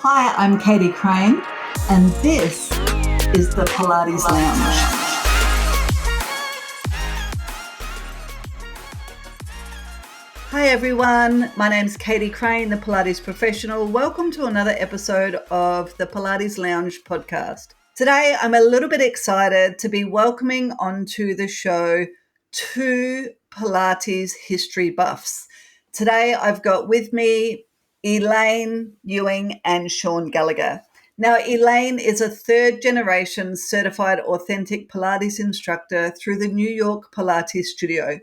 Hi, I'm Katie Crane, and this is the Pilates Lounge. Hi everyone, my name's Katie Crane, the Pilates professional. Welcome to another episode of the Pilates Lounge podcast. Today, I'm a little bit excited to be welcoming onto the show two Pilates history buffs. Today, I've got with me Elaine Ewing and Sean Gallagher. Now, Elaine is a third-generation certified authentic Pilates instructor through the New York Pilates studio.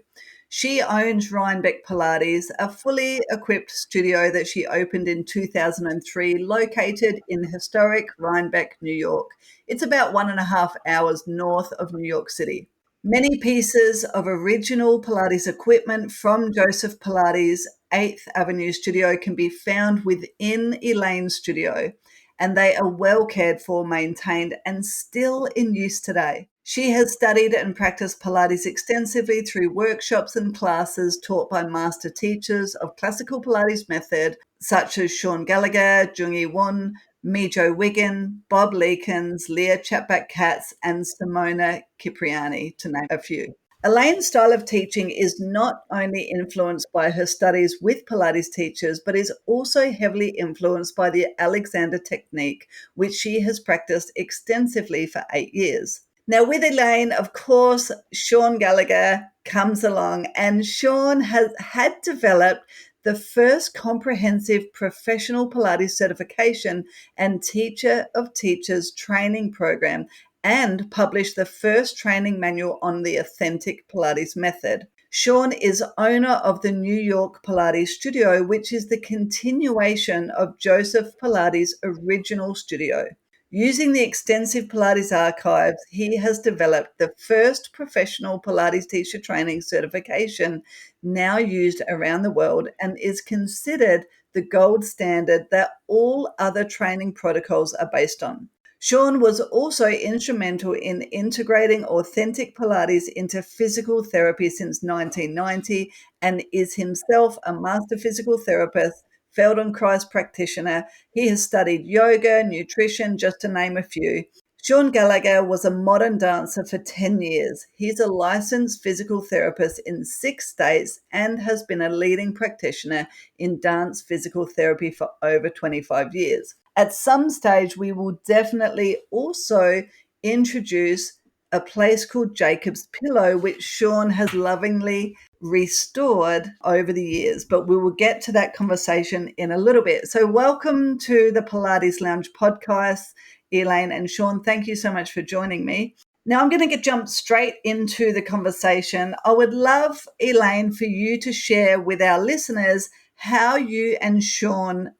She owns Rhinebeck Pilates, a fully equipped studio that she opened in 2003, located in historic Rhinebeck, New York. It's about 1.5 hours north of New York City. Many pieces of original Pilates equipment from Joseph Pilates' 8th Avenue studio can be found within Elaine's studio, and they are well cared for, maintained, and still in use today. She has studied and practiced Pilates extensively through workshops and classes taught by master teachers of classical Pilates method, such as Sean Gallagher, Jung-Yi Won, Mijo Wiggin, Bob Leekins, Leah Chapak-Katz, and Simona Cipriani, to name a few. Elaine's style of teaching is not only influenced by her studies with Pilates teachers, but is also heavily influenced by the Alexander technique, which she has practiced extensively for 8 years. Now, with Elaine, of course, Sean Gallagher comes along, and Sean had developed the first comprehensive professional Pilates certification and teacher of teachers training program, and published the first training manual on the authentic Pilates method. Sean is owner of the New York Pilates studio, which is the continuation of Joseph Pilates' original studio. Using the extensive Pilates archives, he has developed the first professional Pilates teacher training certification now used around the world, and is considered the gold standard that all other training protocols are based on. Sean was also instrumental in integrating authentic Pilates into physical therapy since 1990, and is himself a master physical therapist, Feldenkrais practitioner. He has studied yoga, nutrition, just to name a few. Sean Gallagher was a modern dancer for 10 years. He's a licensed physical therapist in 6 states and has been a leading practitioner in dance physical therapy for over 25 years. At some stage, we will definitely also introduce a place called Jacob's Pillow, which Sean has lovingly restored over the years, but we will get to that conversation in a little bit. So welcome to the Pilates Lounge podcast, Elaine and Sean. Thank you so much for joining me. Now I'm going to jump straight into the conversation. I would love, Elaine, for you to share with our listeners how you and Sean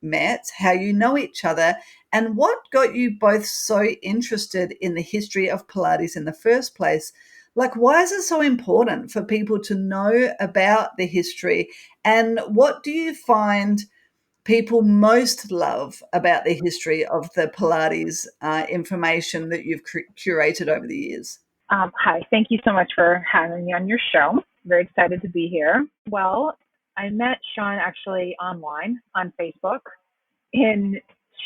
met, how you know each other, and what got you both so interested in the history of Pilates in the first place. Like, why is it so important for people to know about the history, and what do you find people most love about the history of the Pilates information that you've curated over the years? Hi, thank you so much for having me on your show. Very excited to be here. Well, I met Sean actually online on Facebook in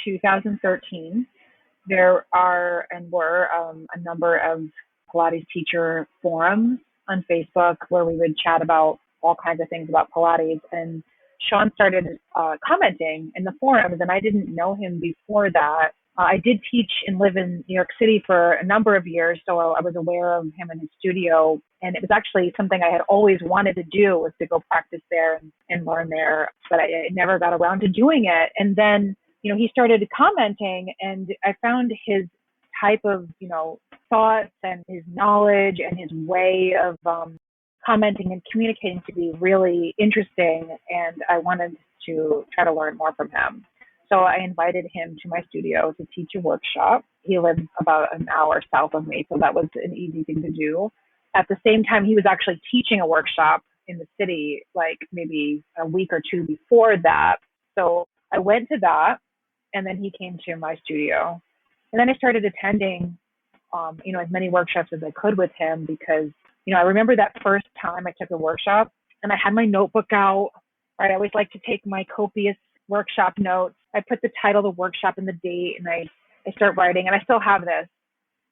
2013. There are and were a number of Pilates teacher forums on Facebook where we would chat about all kinds of things about Pilates. And Sean started commenting in the forums, and I didn't know him before that. I did teach and live in New York City for a number of years, so I was aware of him in his studio. And it was actually something I had always wanted to do, was to go practice there and learn there, but I never got around to doing it. And then, he started commenting, and I found his type of, thoughts and his knowledge and his way of commenting and communicating to be really interesting, and I wanted to try to learn more from him. So I invited him to my studio to teach a workshop. He lives about an hour south of me, so that was an easy thing to do. At the same time, he was actually teaching a workshop in the city, like maybe a week or two before that. So I went to that, and then he came to my studio. And then I started attending, as many workshops as I could with him, because, I remember that first time I took a workshop and I had my notebook out, right? I always like to take my copious workshop notes. I put the title of the workshop and the date, and I start writing, and I still have this.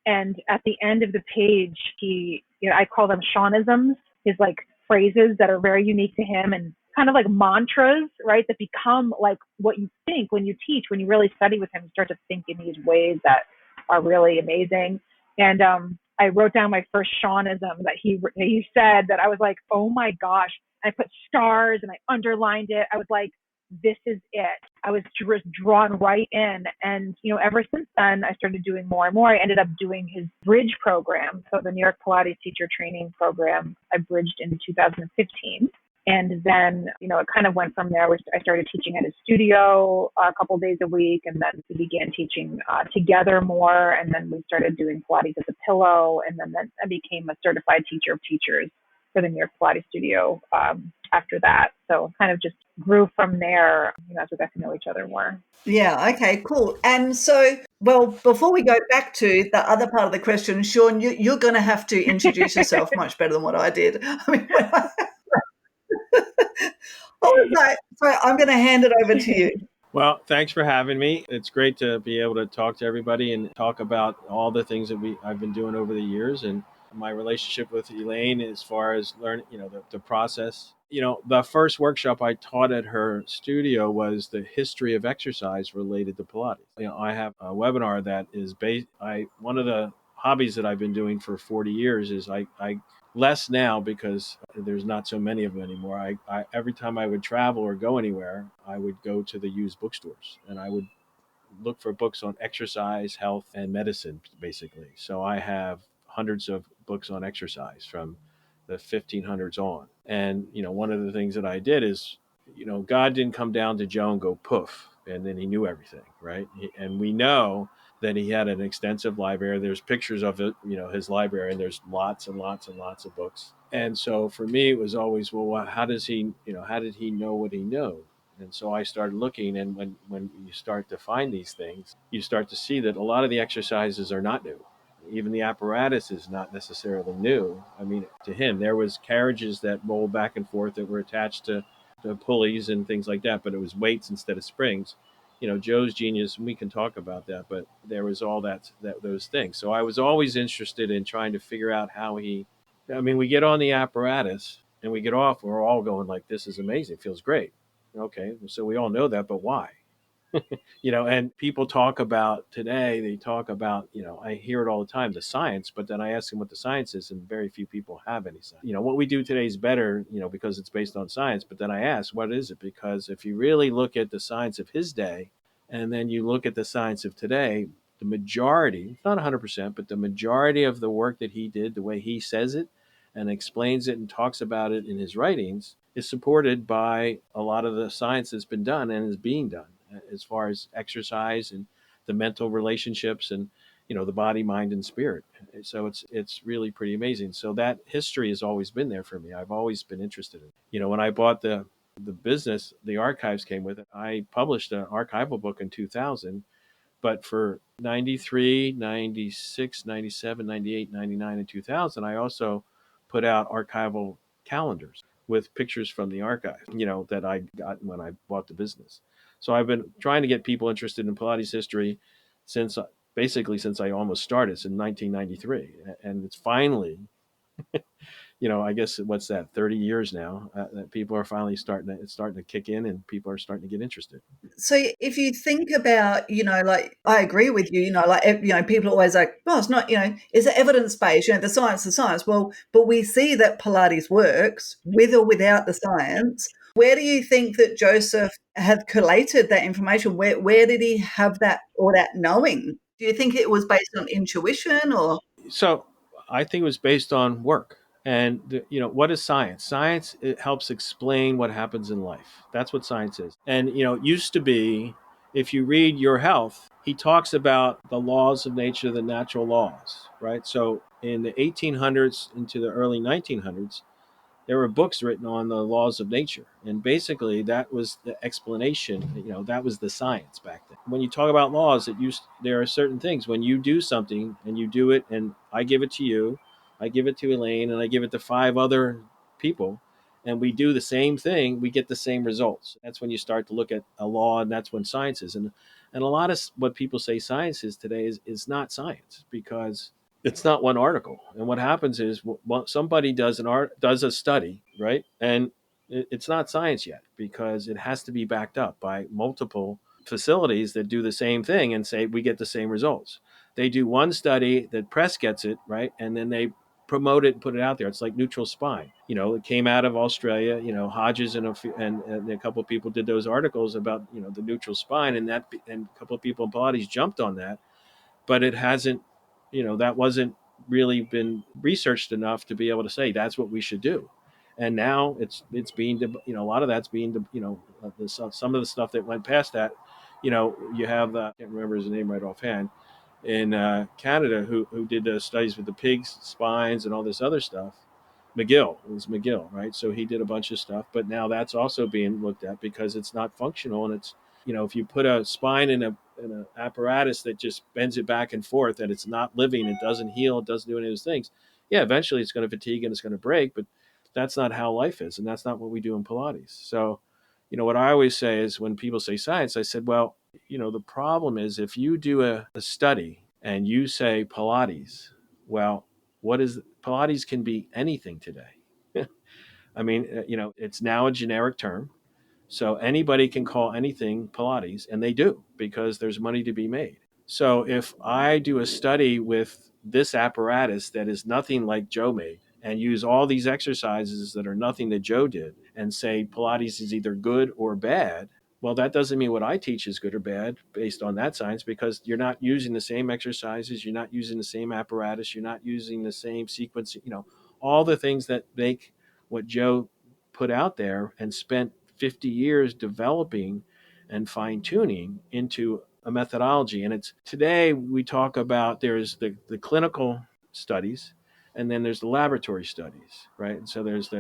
And at the end of the page, I call them Seanisms, his like phrases that are very unique to him and kind of like mantras, right? That become like what you think when you teach, when you really study with him, you start to think in these ways that are really amazing. And I wrote down my first Seanism that he said that I was like, oh my gosh. I put stars and I underlined it. I was like, this is it. I was just drawn right in. And, ever since then, I started doing more and more. I ended up doing his bridge program. So the New York Pilates teacher training program, I bridged in 2015. And then, it kind of went from there. I started teaching at his studio a couple of days a week. And then we began teaching together more. And then we started doing Pilates as a pillow. And then I became a certified teacher of teachers for the New York Pilates studio after that. So kind of just grew from there, as we got to know each other more. Yeah, okay, cool. And so, well, before we go back to the other part of the question, Sean, you're going to have to introduce yourself much better than what I did. I mean, I was like, so I'm going to hand it over to you. Well, thanks for having me. It's great to be able to talk to everybody and talk about all the things that I've been doing over the years and my relationship with Elaine as far as learning, the process. The first workshop I taught at her studio was the history of exercise related to Pilates. I have a webinar that is one of the hobbies that I've been doing for 40 years is I less now because there's not so many of them anymore. I every time I would travel or go anywhere, I would go to the used bookstores and I would look for books on exercise, health, and medicine, basically. So I have hundreds of books on exercise from the 1500s on. And, one of the things that I did is, God didn't come down to Joe and go poof, and then he knew everything, right? And we know that he had an extensive library. There's pictures of it, his library, and there's lots and lots and lots of books. And so for me, it was always, well, how did he know what he knew? And so I started looking, and when you start to find these things, you start to see that a lot of the exercises are not new. Even the apparatus is not necessarily new. I mean, to him, there was carriages that rolled back and forth that were attached to pulleys and things like that, but it was weights instead of springs. Joe's genius, and we can talk about that, but there was all those things. So I was always interested in trying to figure out how we get on the apparatus and we get off, and we're all going like, this is amazing, feels great. Okay, so we all know that, but why? And people talk about today, they talk about, I hear it all the time, the science, but then I ask them what the science is, and very few people have any science. What we do today is better, because it's based on science, but then I ask, what is it? Because if you really look at the science of his day, and then you look at the science of today, the majority, not 100%, but the majority of the work that he did, the way he says it and explains it and talks about it in his writings, is supported by a lot of the science that's been done and is being done as far as exercise and the mental relationships and the body, mind, and spirit. So it's really pretty amazing. So that history has always been there for me. I've always been interested in it. When I bought the business, the archives came with it. I published an archival book in 2000, but for 93, 96, 97, 98, 99, and 2000, I also put out archival calendars with pictures from the archive, that I got when I bought the business. So I've been trying to get people interested in Pilates history since I almost started in 1993. And it's finally, I guess, what's that, 30 years now, that people are finally it's starting to kick in and people are starting to get interested. So if you think about, like I agree with you, people are always like, oh, it's not, is it evidence-based? The science. Well, but we see that Pilates works with or without the science. Where do you think that Joseph had collated that information? Where did he have that or that knowing? Do you think it was based on intuition or? So I think it was based on work. And what is science? Science, it helps explain what happens in life. That's what science is. And it used to be, if you read Your Health, he talks about the laws of nature, the natural laws, right? So in the 1800s into the early 1900s, there were books written on the laws of nature. And basically that was the explanation, that was the science back then. When you talk about laws, there are certain things. When you do something and you do it, and I give it to you, I give it to Elaine, and I give it to 5 other people, and we do the same thing, we get the same results. That's when you start to look at a law, and that's when science is. And a lot of what people say science is today is not science, because it's not one article. And what happens is somebody does a study, right? And it's not science yet, because it has to be backed up by multiple facilities that do the same thing and say we get the same results. They do one study, the press gets it, right? And then they promote it and put it out there. It's like neutral spine. It came out of Australia. Hodges and a couple of people did those articles about the neutral spine, and a couple of people in Pilates jumped on that, but it hasn't, that wasn't really been researched enough to be able to say that's what we should do. And now it's being, a lot of that's being, some of the stuff that went past that, you have, I can't remember his name right offhand, in Canada, who did the studies with the pigs' spines and all this other stuff. McGill, it was McGill, right? So he did a bunch of stuff, but now that's also being looked at because it's not functional. And it's, if you put a spine in an apparatus that just bends it back and forth, and it's not living, it doesn't heal, it doesn't do any of those things, yeah, eventually it's going to fatigue and it's going to break, but that's not how life is. And that's not what we do in Pilates. So, what I always say is when people say science, I said, well, the problem is if you do a study and you say Pilates, well, what is Pilates can be anything today. I mean, it's now a generic term. So anybody can call anything Pilates, and they do, because there's money to be made. So if I do a study with this apparatus that is nothing like Joe made, and use all these exercises that are nothing that Joe did, and say Pilates is either good or bad, well, that doesn't mean what I teach is good or bad based on that science, because you're not using the same exercises, you're not using the same apparatus, you're not using the same sequence, all the things that make what Joe put out there and spent 50 years developing and fine tuning into a methodology. And it's today we talk about there's the clinical studies, and then there's the laboratory studies, right? And so there's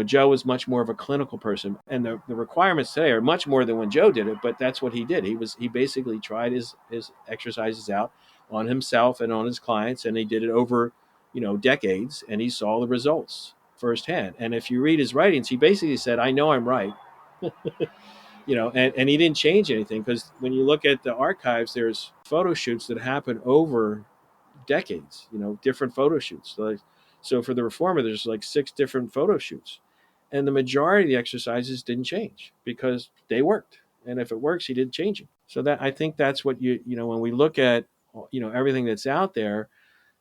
Joe was much more of a clinical person, and the requirements today are much more than when Joe did it, but that's what he did. He basically tried his exercises out on himself and on his clients, and he did it over, decades, and he saw the results firsthand. And if you read his writings, he basically said, I know I'm right. And he didn't change anything, because when you look at the archives, there's photo shoots that happen over decades, different photo shoots. So for the reformer, there's like 6 different photo shoots, and the majority of the exercises didn't change because they worked. And if it works, he didn't change it. So that, I think that's what when we look at, everything that's out there,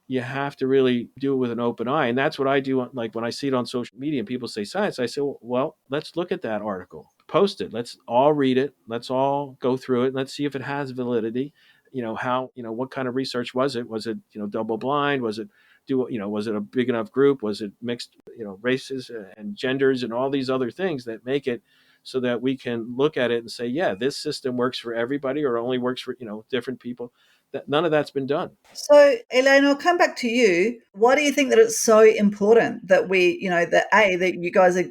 you have to really do it with an open eye. And that's what I do. Like when I see it on social media and people say science, I say, well, let's look at that article, post it. Let's all read it. Let's all go through it. Let's see if it has validity. What kind of research was it? Was it, double blind? Was it was it a big enough group? Was it mixed, races and genders and all these other things that make it so that we can look at it and say, yeah, this system works for everybody, or only works for, different people. That none of that's been done. So, Elaine, I'll come back to you. Why do you think that it's so important that that you guys are,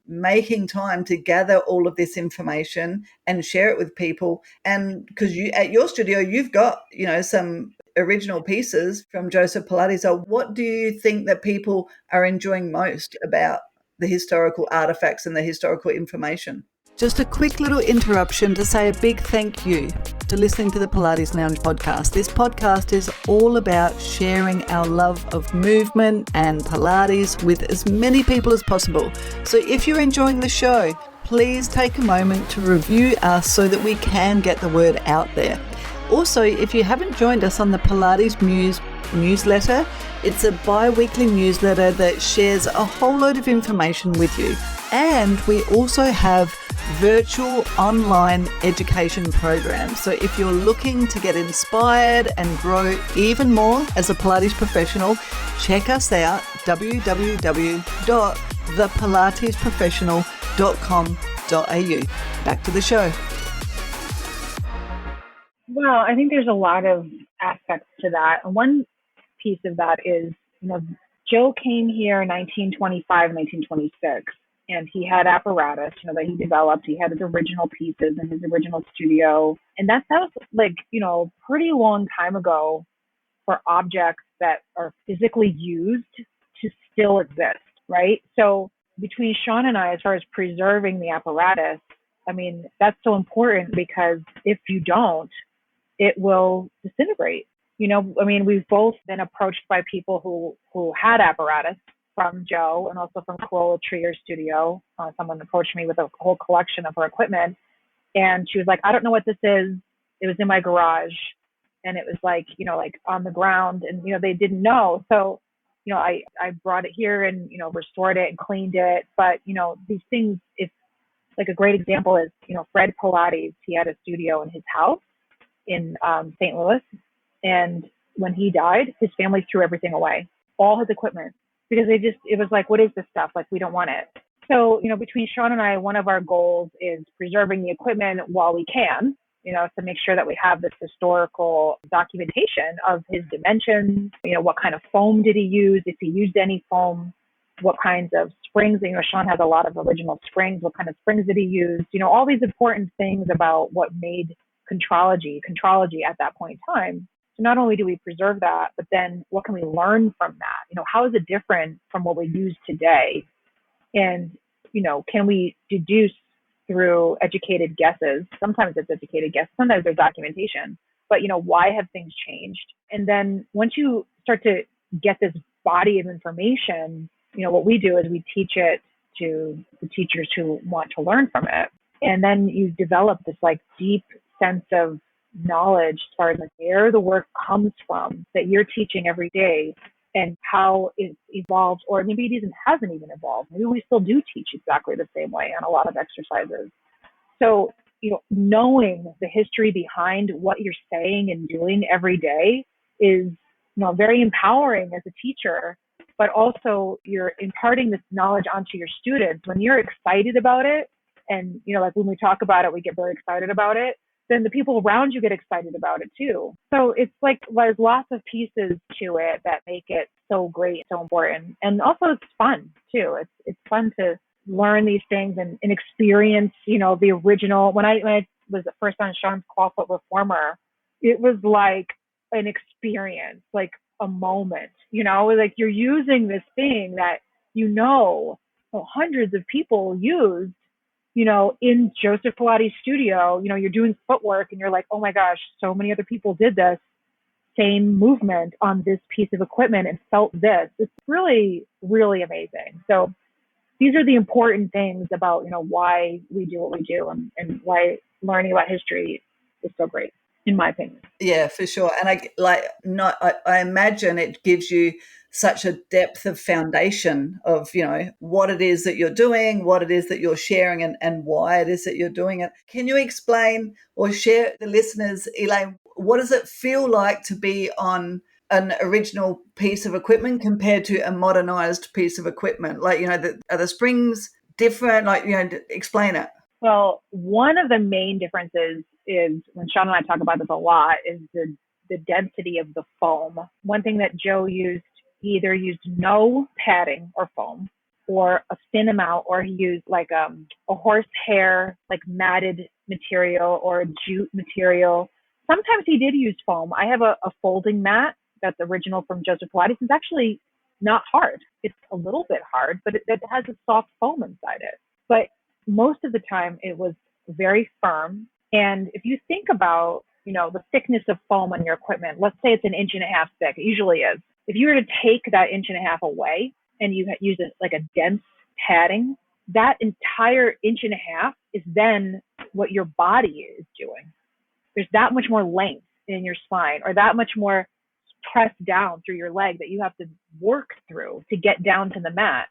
making time to gather all of this information and share it with people? And because you, at your studio, you've got, some original pieces from Joseph Pilates. So what do you think that people are enjoying most about the historical artifacts and the historical information? Just a quick little interruption to say a big thank you to listening to the Pilates Lounge podcast. This podcast is all about sharing our love of movement and Pilates with as many people as possible. So if you're enjoying the show, please take a moment to review us so that we can get the word out there. Also, if you haven't joined us on the Pilates Muse newsletter, it's a bi-weekly newsletter that shares a whole load of information with you. And we also have virtual online education programs. So if you're looking to get inspired and grow even more as a Pilates professional, check us out, www.thepilatesprofessional.com.au. Back to the show. Well, I think there's a lot of aspects to that. And one piece of that is, Joe came here in 1925, 1926. And he had apparatus, that he developed. He had his original pieces in his original studio. And that was pretty long time ago for objects that are physically used to still exist, right? So between Sean and I, as far as preserving the apparatus, I mean, that's so important because if you don't, it will disintegrate. I mean, we've both been approached by people who had apparatus from Joe and also from Karola Trayer studio. Someone approached me with a whole collection of her equipment, and she was like, I don't know what this is. It was in my garage, and it was like, like on the ground, and, they didn't know. So, I brought it here and, restored it and cleaned it. But, these things, if like a great example is, Fred Pilates, he had a studio in his house in St. Louis. And when he died, his family threw everything away, all his equipment, because it was like, what is this stuff? Like, we don't want it. So, between Sean and I, one of our goals is preserving the equipment while we can, to make sure that we have this historical documentation of his dimensions, what kind of foam did he use, if he used any foam, what kinds of springs, Sean has a lot of original springs, what kind of springs did he use, all these important things about what made contrology at that point in time. So not only do we preserve that, but then what can we learn from that? How is it different from what we use today? And, can we deduce through educated guesses? Sometimes it's educated guesses, sometimes there's documentation, but, why have things changed? And then once you start to get this body of information, what we do is we teach it to the teachers who want to learn from it. And then you develop this like deep sense of knowledge as far as like where the work comes from that you're teaching every day and how it evolves, or maybe it hasn't even evolved. Maybe we still do teach exactly the same way on a lot of exercises. So, knowing the history behind what you're saying and doing every day is, very empowering as a teacher, but also you're imparting this knowledge onto your students. When you're excited about it, and, like when we talk about it, we get very excited about it, then the people around you get excited about it too. So it's like there's lots of pieces to it that make it so great, so important. And also it's fun too. It's fun to learn these things and experience, the original. When I was first on Sean's clawfoot reformer, it was like an experience, like a moment, like you're using this thing that, hundreds of people used, in Joseph Pilates studio, you're doing footwork and you're like, oh my gosh, so many other people did this same movement on this piece of equipment and felt this. It's really, really amazing. So these are the important things about, why we do what we do and why learning about history is so great, in my opinion. Yeah, for sure. And I imagine it gives you such a depth of foundation of, what it is that you're doing, what it is that you're sharing, and why it is that you're doing it. Can you explain or share the listeners, Elaine, what does it feel like to be on an original piece of equipment compared to a modernized piece of equipment? Like, are the springs different? Like, explain it. Well, one of the main differences is, when Sean and I talk about this a lot, is the density of the foam. One thing that Joe used, he either used no padding or foam, or a thin amount, or he used like a horsehair, like matted material, or a jute material. Sometimes he did use foam. I have a folding mat that's original from Joseph Pilates. It's actually not hard. It's a little bit hard, but it has a soft foam inside it. But most of the time it was very firm. And if you think about, the thickness of foam on your equipment, let's say it's 1.5 inches thick, it usually is. If you were to take that 1.5 inches away and you use it like a dense padding, that entire 1.5 inches is then what your body is doing. There's that much more length in your spine, or that much more pressed down through your leg that you have to work through to get down to the mat.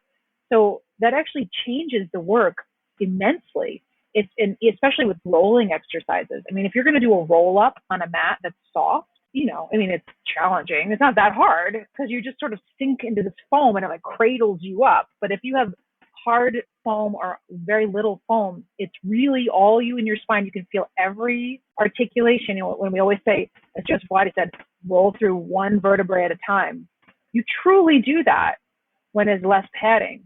So that actually changes the work immensely. Especially with rolling exercises. I mean, if you're going to do a roll up on a mat that's soft, it's challenging. It's not that hard because you just sort of sink into this foam and it like cradles you up. But if you have hard foam or very little foam, it's really all you in your spine. You can feel every articulation. When we always say, as Joseph Pilates said, roll through one vertebrae at a time. You truly do that when there's less padding.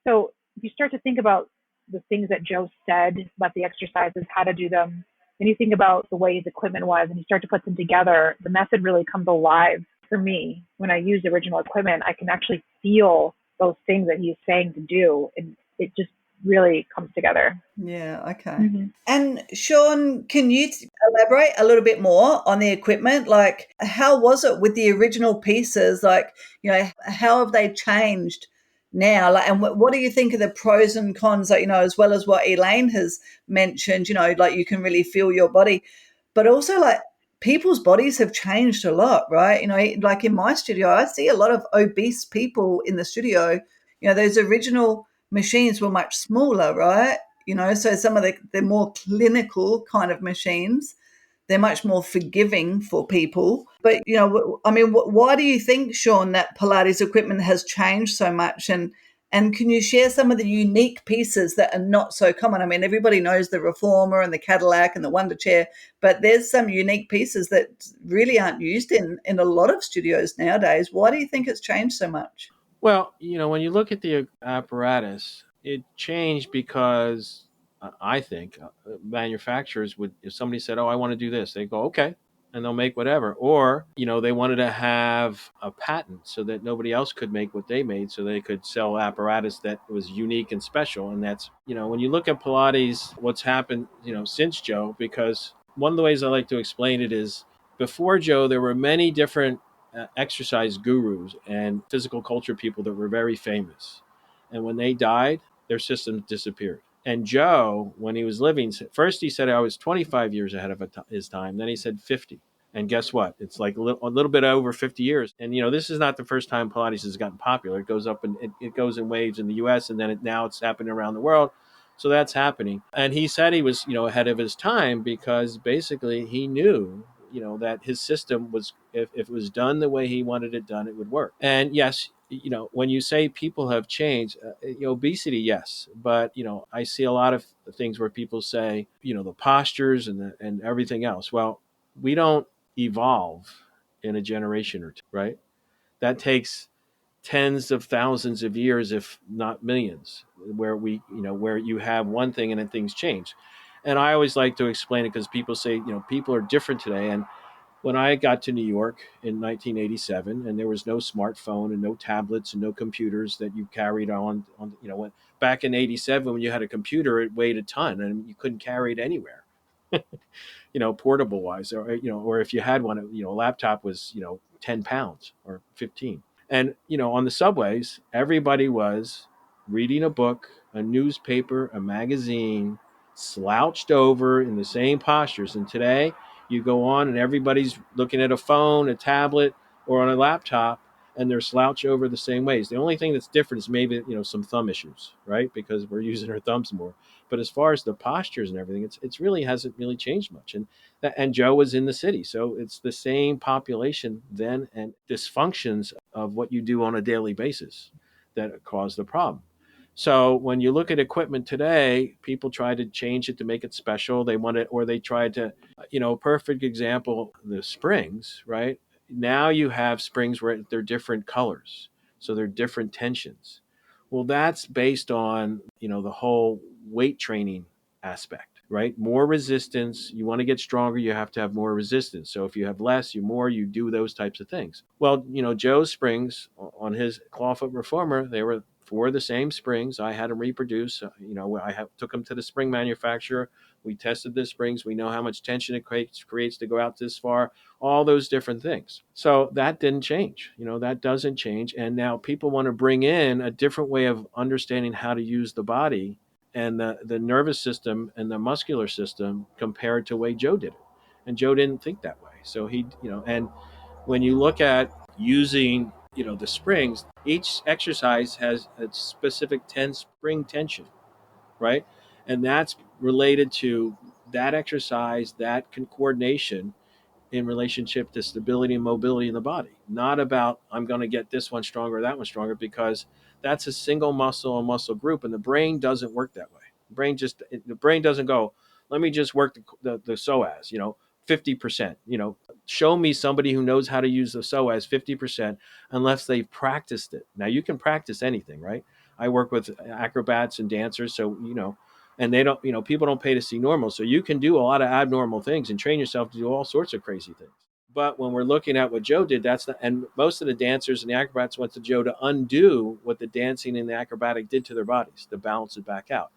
So if you start to think about the things that Joe said about the exercises, how to do them, and you think about the way his equipment was, and you start to put them together, the method really comes alive for me. When I use original equipment, I can actually feel those things that he's saying to do, it just really comes together. Yeah, okay. Mm-hmm. And Sean, can you elaborate a little bit more on the equipment? Like, how was it with the original pieces? Like, how have they changed now? Like, and what do you think of the pros and cons? Like, as well as what Elaine has mentioned, like you can really feel your body, but also like people's bodies have changed a lot, right? Like in my studio, I see a lot of obese people in the studio. Those original machines were much smaller, right? So some of the more clinical kind of machines, they're much more forgiving for people. But, I mean, why do you think, Sean, that Pilates equipment has changed so much? And can you share some of the unique pieces that are not so common? I mean, everybody knows the Reformer and the Cadillac and the Wonder Chair, but there's some unique pieces that really aren't used in a lot of studios nowadays. Why do you think it's changed so much? Well, when you look at the apparatus, it changed because I think manufacturers would, if somebody said, "Oh, I want to do this," they go, "Okay," and they'll make whatever. Or, they wanted to have a patent so that nobody else could make what they made, so they could sell apparatus that was unique and special. And that's, when you look at Pilates, what's happened, since Joe, because one of the ways I like to explain it is before Joe, there were many different exercise gurus and physical culture people that were very famous. And when they died, their systems disappeared. And Joe, when he was living, first he said I was 25 years ahead of his time. Then he said 50. And guess what? It's like a little bit over 50 years. And, this is not the first time Pilates has gotten popular. It goes up and it goes in waves in the US, and then now it's happening around the world. So that's happening. And he said he was, ahead of his time because basically he knew that his system was, if it was done the way he wanted it done, it would work. And yes, when you say people have changed, obesity, yes, but I see a lot of things where people say, the postures and everything else. Well, we don't evolve in a generation or two, right? That takes tens of thousands of years, if not millions, where you have one thing and then things change. And I always like to explain it because people say, people are different today. And when I got to New York in 1987, and there was no smartphone and no tablets and no computers that you carried on when back in 87, when you had a computer, it weighed a ton and you couldn't carry it anywhere, portable wise, or if you had one, a laptop was, 10 pounds or 15. And, on the subways, everybody was reading a book, a newspaper, a magazine, slouched over in the same postures. And today you go on and everybody's looking at a phone, a tablet, or on a laptop, and they're slouched over the same ways. The only thing that's different is maybe, some thumb issues, right? Because we're using our thumbs more. But as far as the postures and everything, it's really hasn't really changed much. And Joe was in the city, so it's the same population then, and dysfunctions of what you do on a daily basis that cause the problem. So when you look at equipment today, people try to change it to make it special. They want it, or they try to, perfect example, the springs, right? Now you have springs where they're different colors, so they're different tensions. Well, that's based on, the whole weight training aspect, right? More resistance. You want to get stronger, you have to have more resistance. So if you have less, you do those types of things. Well, Joe's springs on his clawfoot reformer, they were for the same springs. I had them reproduce. Took them to the spring manufacturer. We tested the springs. We know how much tension it creates to go out this far, all those different things. So that didn't change. That doesn't change. And now people want to bring in a different way of understanding how to use the body and the nervous system and the muscular system compared to the way Joe did it. And Joe didn't think that way. So and when you look at using, the springs, each exercise has a specific 10 spring tension, right? And that's related to that exercise, that coordination in relationship to stability and mobility in the body. Not about I'm going to get this one stronger, that one stronger, because that's a single muscle and muscle group, and the brain doesn't work that way. The brain doesn't go, let me just work the psoas, 50%. Show me somebody who knows how to use the psoas 50% unless they've practiced it. Now you can practice anything, right? I work with acrobats and dancers, so and they don't, people don't pay to see normal. So you can do a lot of abnormal things and train yourself to do all sorts of crazy things. But when we're looking at what Joe did, and most of the dancers and the acrobats went to Joe to undo what the dancing and the acrobatic did to their bodies, to balance it back out.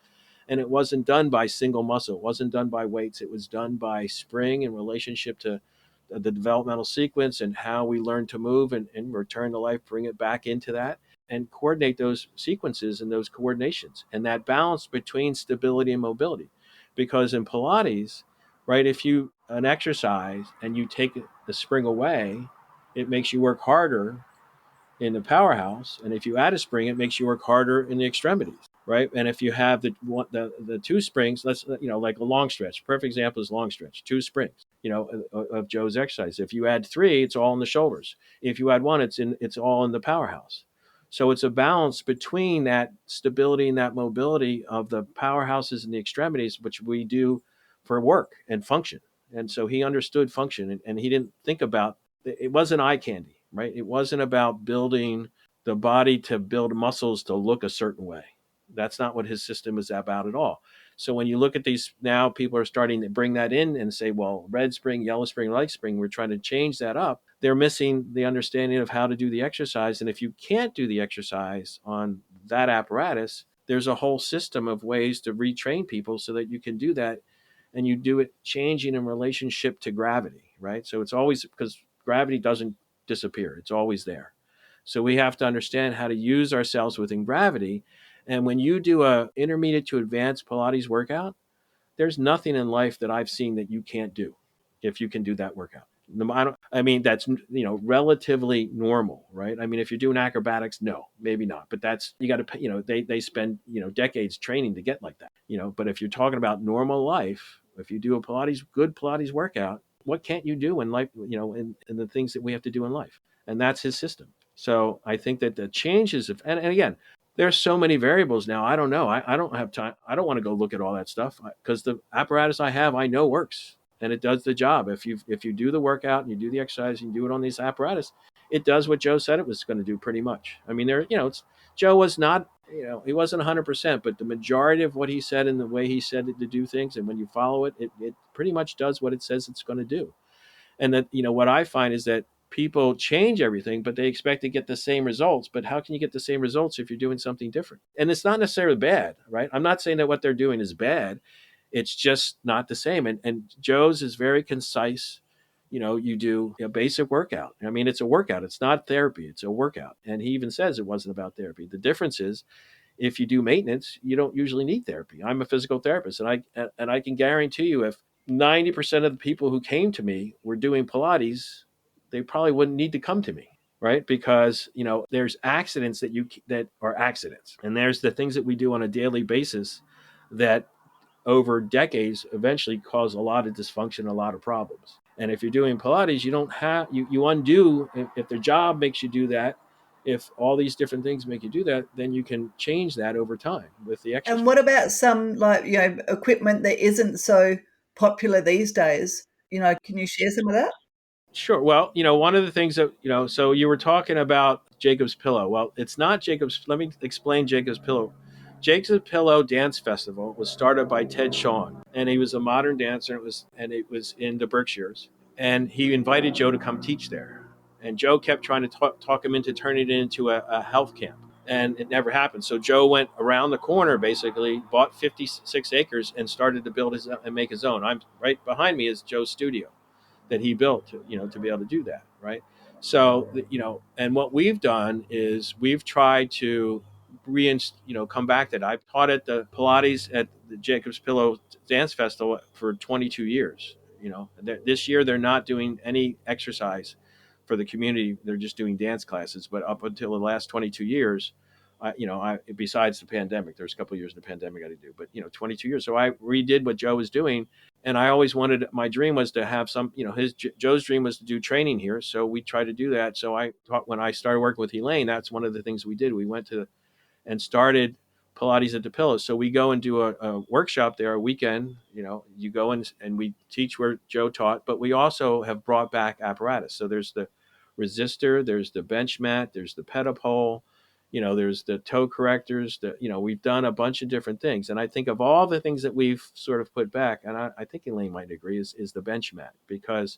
And it wasn't done by single muscle. It wasn't done by weights. It was done by spring in relationship to the developmental sequence and how we learn to move and return to life, bring it back into that and coordinate those sequences and those coordinations and that balance between stability and mobility. Because in Pilates, right, if you an exercise and you take the spring away, it makes you work harder in the powerhouse, and if you add a spring, it makes you work harder in the extremities, right? And if you have the two springs, let's like a long stretch. Perfect example is long stretch, two springs, of Joe's exercise. If you add three, it's all in the shoulders. If you add one, it's all in the powerhouse. So it's a balance between that stability and that mobility of the powerhouses and the extremities, which we do for work and function. And so he understood function, and he didn't think about it. Wasn't eye candy, right? It wasn't about building the body to build muscles to look a certain way. That's not what his system is about at all. So when you look at these now, people are starting to bring that in and say, well, red spring, yellow spring, light spring, we're trying to change that up. They're missing the understanding of how to do the exercise. And if you can't do the exercise on that apparatus, there's a whole system of ways to retrain people so that you can do that. And you do it changing in relationship to gravity, right? So it's always, because gravity doesn't disappear. It's always there. So we have to understand how to use ourselves within gravity. And when you do a intermediate to advanced Pilates workout, there's nothing in life that I've seen that you can't do if you can do that workout. I mean, that's, relatively normal, right? I mean, if you're doing acrobatics, no, maybe not. But that's, you got to, they spend, decades training to get like that, But if you're talking about normal life, if you do a good Pilates workout, what can't you do in life, in the things that we have to do in life? And that's his system. So I think that the changes and again, there's so many variables now. I don't know. I don't have time. I don't want to go look at all that stuff because the apparatus I have, I know works and it does the job. If you do the workout and you do the exercise and you do it on this apparatus, it does what Joe said it was going to do pretty much. I mean, Joe was not, he wasn't 100%, but the majority of what he said and the way he said it to do things, and when you follow it, it pretty much does what it says it's going to do. And that, what I find is that people change everything, but they expect to get the same results. But how can you get the same results if you're doing something different? And it's not necessarily bad, right? I'm not saying that what they're doing is bad. It's just not the same. And Joe's is very concise. You do a basic workout. I mean, it's a workout. It's not therapy. It's a workout. And he even says it wasn't about therapy. The difference is if you do maintenance, you don't usually need therapy. I'm a physical therapist, and I can guarantee you if 90% of the people who came to me were doing Pilates, they probably wouldn't need to come to me, right? Because, there's accidents that are accidents. And there's the things that we do on a daily basis that over decades eventually cause a lot of dysfunction, a lot of problems. And if you're doing Pilates, you don't have, you undo, if the job makes you do that, if all these different things make you do that, then you can change that over time with the exercise. And what about some equipment that isn't so popular these days? Can you share some of that? Sure. Well, one of the things that, so you were talking about Jacob's Pillow. Well, it's not Jacob's. Let me explain Jacob's Pillow. Jacob's Pillow Dance Festival was started by Ted Sean, and he was a modern dancer. It was in the Berkshires, and he invited Joe to come teach there. And Joe kept trying to talk him into turning it into a health camp, and it never happened. So Joe went around the corner, basically bought 56 acres and started to build and make his own. I'm right behind me is Joe's studio that he built to be able to do that, right? So and what we've done is we've tried to come back to that. I've taught at the Pilates at the Jacob's Pillow Dance Festival for 22 years. This year they're not doing any exercise for the community. They're just doing dance classes. But up until the last 22 years, besides the pandemic, there's a couple of years in the pandemic I didn't do, but 22 years. So I redid what Joe was doing. And I always wanted, my dream was to have Joe's dream was to do training here. So we tried to do that. So when I started working with Elaine, that's one of the things we did. We went to and started Pilates at the Pillow. So we go and do a workshop there a weekend. You go and we teach where Joe taught, but we also have brought back apparatus. So there's the resistor, there's the bench mat, there's the pedal pole, there's the toe correctors, we've done a bunch of different things. And I think of all the things that we've sort of put back, and I think Elaine might agree, is the bench mat, because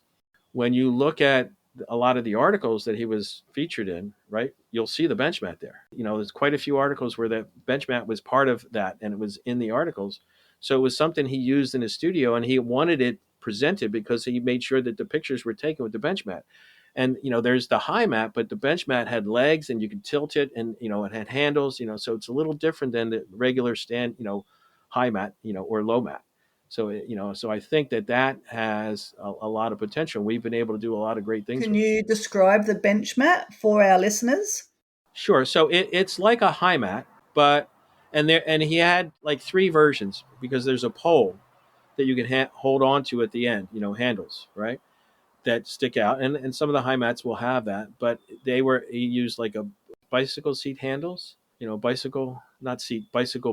when you look at a lot of the articles that he was featured in, right, you'll see the bench mat there. There's quite a few articles where the bench mat was part of that and it was in the articles. So it was something he used in his studio, and he wanted it presented because he made sure that the pictures were taken with the bench mat. And there's the high mat, but the bench mat had legs and you could tilt it, and it had handles. So it's a little different than the regular stand, high mat, or low mat. So so I think that has a lot of potential. We've been able to do a lot of great things Can with it. you describe the bench mat for our listeners? Sure. So it's like a high mat, but and he had like three versions, because there's a pole that you can hold on to at the end, handles, right, that stick out, and some of the high mats will have that, but he used like a bicycle seat handles, bicycle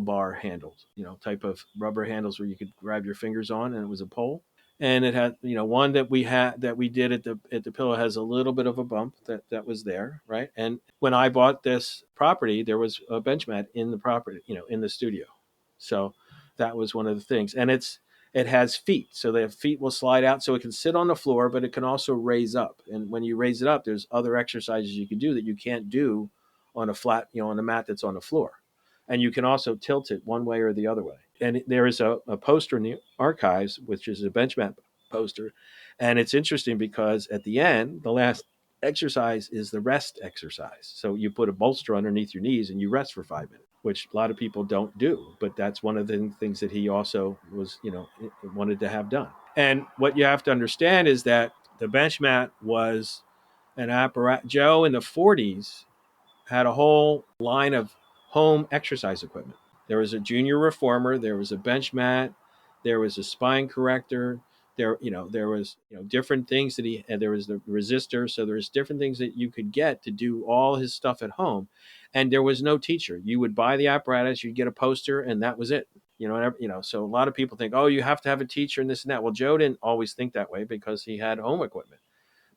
bar handles, type of rubber handles where you could grab your fingers on, and it was a pole. And it had, one that we did at the pillow has a little bit of a bump that was there, right? And when I bought this property, there was a bench mat in the property, in the studio. So that was one of the things. And it has feet, so the feet will slide out, so it can sit on the floor, but it can also raise up. And when you raise it up, there's other exercises you can do that you can't do on a flat, on a mat that's on the floor. And you can also tilt it one way or the other way. And there is a poster in the archives, which is a bench mat poster. And it's interesting because at the end, the last exercise is the rest exercise. So you put a bolster underneath your knees and you rest for 5 minutes, which a lot of people don't do. But that's one of the things that he also was, wanted to have done. And what you have to understand is that the bench mat was an apparatus. Joe in the 40s had a whole line of home exercise equipment. There was a junior reformer, there was a bench mat, there was a spine corrector, there was different things that and there was the resistor. So there's different things that you could get to do all his stuff at home, and there was no teacher. You would buy the apparatus, you'd get a poster, and that was it. So a lot of people think, oh, you have to have a teacher and this and that. Well, Joe didn't always think that way because he had home equipment.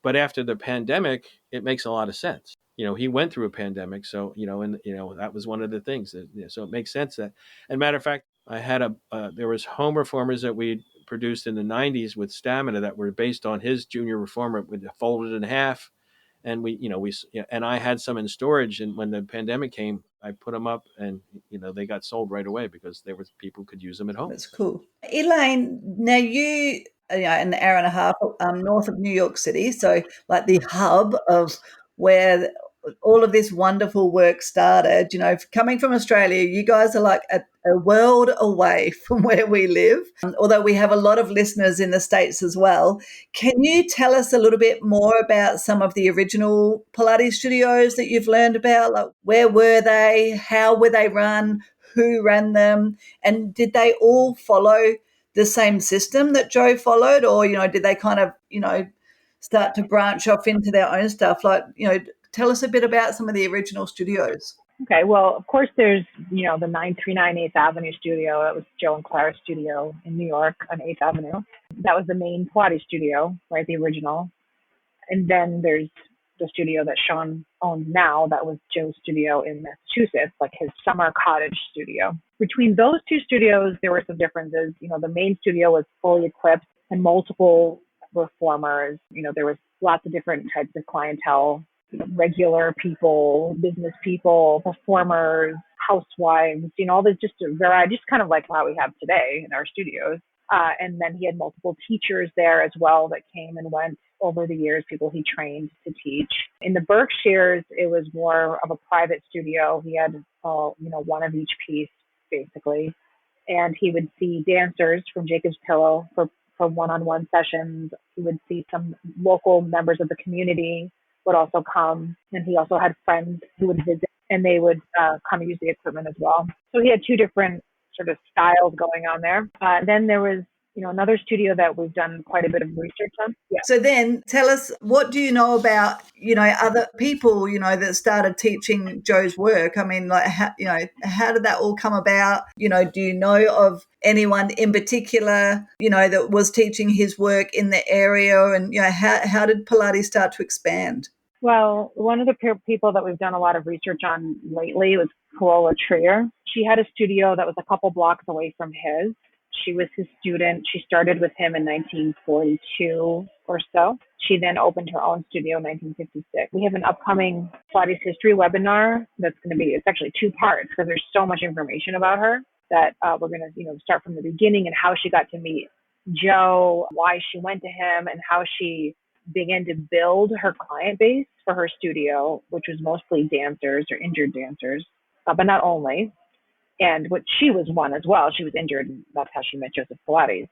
But after the pandemic, it makes a lot of sense. He went through a pandemic, so and that was one of the things that. So it makes sense that. And matter of fact, I had there was home reformers that we produced in the '90s with Stamina that were based on his junior reformer, with folded in half, and and I had some in storage. And when the pandemic came, I put them up, and they got sold right away because there was people who could use them at home. That's cool. Elaine, now you are an hour and a half north of New York City, so like the hub of where all of this wonderful work started. Coming from Australia, you guys are like a world away from where we live, although we have a lot of listeners in the States as well. Can you tell us a little bit more about some of the original Pilates studios that you've learned about? Like, where were they? How were they run? Who ran them? And did they all follow the same system that Joe followed? Or, did they kind of, start to branch off into their own stuff? Like, tell us a bit about some of the original studios. Okay, well, of course, there's, the 939 8th Avenue studio. That was Joe and Clara's studio in New York on 8th Avenue. That was the main Pilates studio, right, the original. And then there's the studio that Sean owns now. That was Joe's studio in Massachusetts, like his summer cottage studio. Between those two studios, there were some differences. The main studio was fully equipped and multiple reformers. There was lots of different types of clientele. Regular people, business people, performers, housewives, all this, just a variety, just kind of like how we have today in our studios. And then he had multiple teachers there as well that came and went over the years, people he trained to teach. In the Berkshires, it was more of a private studio. He had, one of each piece, basically. And he would see dancers from Jacob's Pillow for one-on-one sessions. He would see some local members of the community would also come, and he also had friends who would visit, and they would come use the equipment as well. So he had two different sort of styles going on there. Then there was, another studio that we've done quite a bit of research on. Yeah. So then tell us, what do you know about, other people, that started teaching Joe's work? I mean, like, how did that all come about? Do you know of anyone in particular, that was teaching his work in the area? And, how did Pilates start to expand? Well, one of the people that we've done a lot of research on lately was Karola Trayer. She had a studio that was a couple blocks away from his. She was his student. She started with him in 1942 or so. She then opened her own studio in 1956. We have an upcoming Pilates History webinar that's going to be, it's actually two parts because there's so much information about her that we're going to, start from the beginning and how she got to meet Joe, why she went to him, and how she began to build her client base for her studio, which was mostly dancers or injured dancers, but not only. And what she was one as well. She was injured, and that's how she met Joseph Pilates.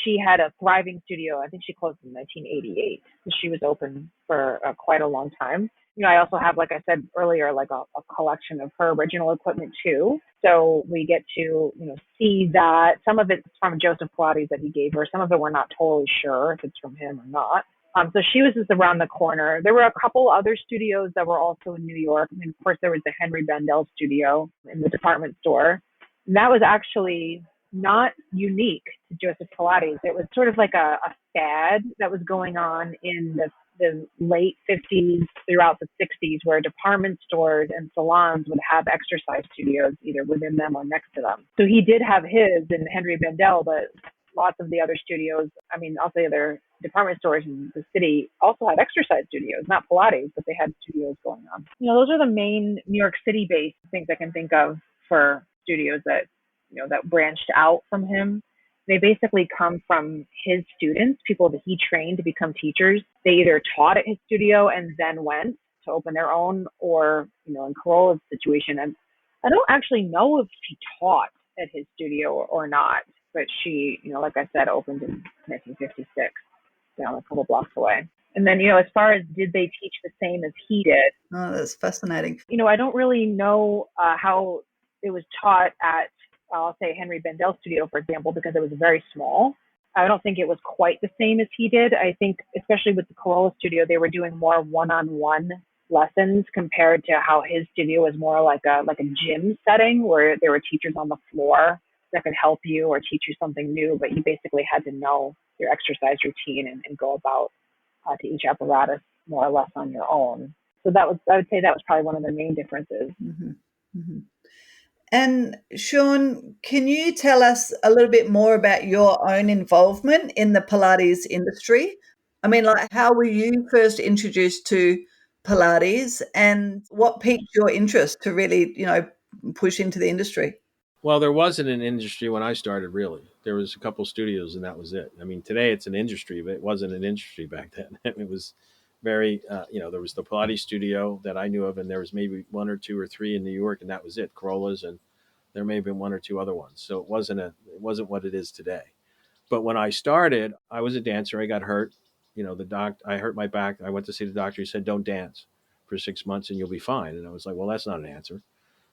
She had a thriving studio. I think she closed in 1988. So she was open for quite a long time. I also have, like I said earlier, like a collection of her original equipment too. So we get to, see that some of it's from Joseph Pilates that he gave her. Some of it we're not totally sure if it's from him or not. So she was just around the corner. There were a couple other studios that were also in New York. Of course, there was the Henry Bendel studio in the department store. And that was actually not unique to Joseph Pilates. It was sort of like a fad that was going on in the late 50s throughout the 60s, where department stores and salons would have exercise studios either within them or next to them. So he did have his in Henry Bendel, but lots of the other studios, also the other department stores in the city also had exercise studios, not Pilates, but they had studios going on. Those are the main New York City-based things I can think of for studios that, that branched out from him. They basically come from his students, people that he trained to become teachers. They either taught at his studio and then went to open their own, or, in Karola's situation, and I don't actually know if she taught at his studio or not, but she, like I said, opened in 1956, down a couple blocks away. And then, as far as did they teach the same as he did? Oh, that's fascinating. I don't really know how it was taught at, I'll say, Henry Bendel's studio, for example, because it was very small. I don't think it was quite the same as he did. I think, especially with the Karola studio, they were doing more one-on-one lessons compared to how his studio was more like a gym setting where there were teachers on the floor that could help you or teach you something new, but you basically had to know your exercise routine and go about to each apparatus more or less on your own. So I would say that was probably one of the main differences. Mm-hmm. Mm-hmm. And Sean, can you tell us a little bit more about your own involvement in the Pilates industry? How were you first introduced to Pilates, and what piqued your interest to really, push into the industry? Well, there wasn't an industry when I started, really. There was a couple studios, and that was it. Today it's an industry, but it wasn't an industry back then. It was very, there was the Pilates studio that I knew of, and there was maybe one or two or three in New York, and that was it. Karola's, and there may have been one or two other ones. So it wasn't what it is today. But when I started, I was a dancer. I got hurt. I hurt my back. I went to see the doctor. He said, "Don't dance for 6 months, and you'll be fine." And I was like, "Well, that's not an answer."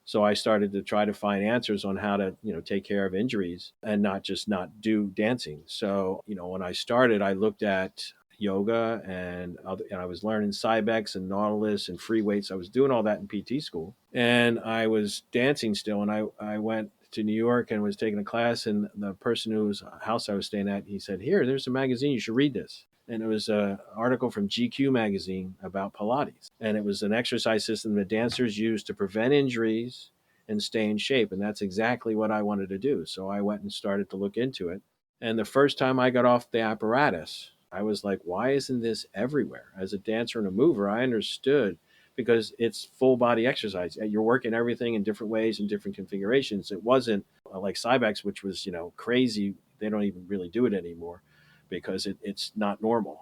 So I started to try to find answers on how to, take care of injuries and not just not do dancing. So, when I started, I looked at yoga and I was learning Cybex and Nautilus and free weights. I was doing all that in PT school, and I was dancing still. And I went to New York and was taking a class, and the person whose house I was staying at, he said, "There's a magazine. You should read this." And it was an article from GQ magazine about Pilates. And it was an exercise system that dancers use to prevent injuries and stay in shape. And that's exactly what I wanted to do. So I went and started to look into it. And the first time I got off the apparatus, I was like, why isn't this everywhere? As a dancer and a mover, I understood, because it's full body exercise. You're working everything in different ways and different configurations. It wasn't like Cybex, which was, crazy. They don't even really do it anymore, because it's not normal.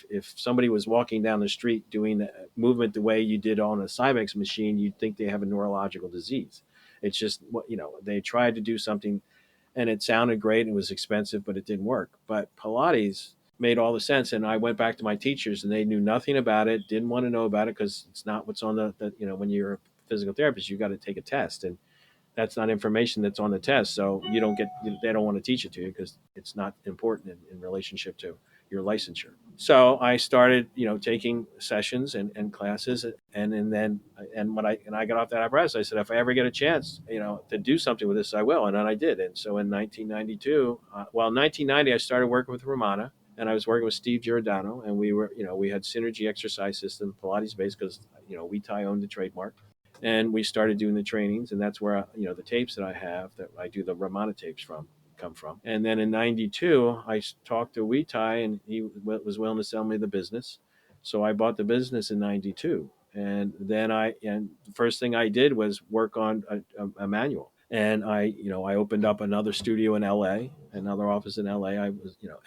If somebody was walking down the street doing the movement the way you did on a Cybex machine, you'd think they have a neurological disease. It's just they tried to do something, and it sounded great and it was expensive, but it didn't work. But Pilates made all the sense, and I went back to my teachers, and they knew nothing about it, didn't want to know about it, because it's not what's on the when you're a physical therapist, you got to take a test, and that's not information that's on the test. So they don't want to teach it to you because it's not important in relationship to your licensure. So I started, taking sessions and classes, and when I got off that apparatus, I said, if I ever get a chance, to do something with this, I will. And then I did. And so in 1992, in 1990, I started working with Romana, and I was working with Steve Giordano, and we had Synergy Exercise System, Pilates based, because, WeTie owned the trademark. And we started doing the trainings, and that's where the tapes that I have that I do the Romana tapes from come from. And then in 92, I talked to Wee Tai, and he was willing to sell me the business. So I bought the business in 92. And then the first thing I did was work on a manual. And I opened up another studio in LA, another office in LA.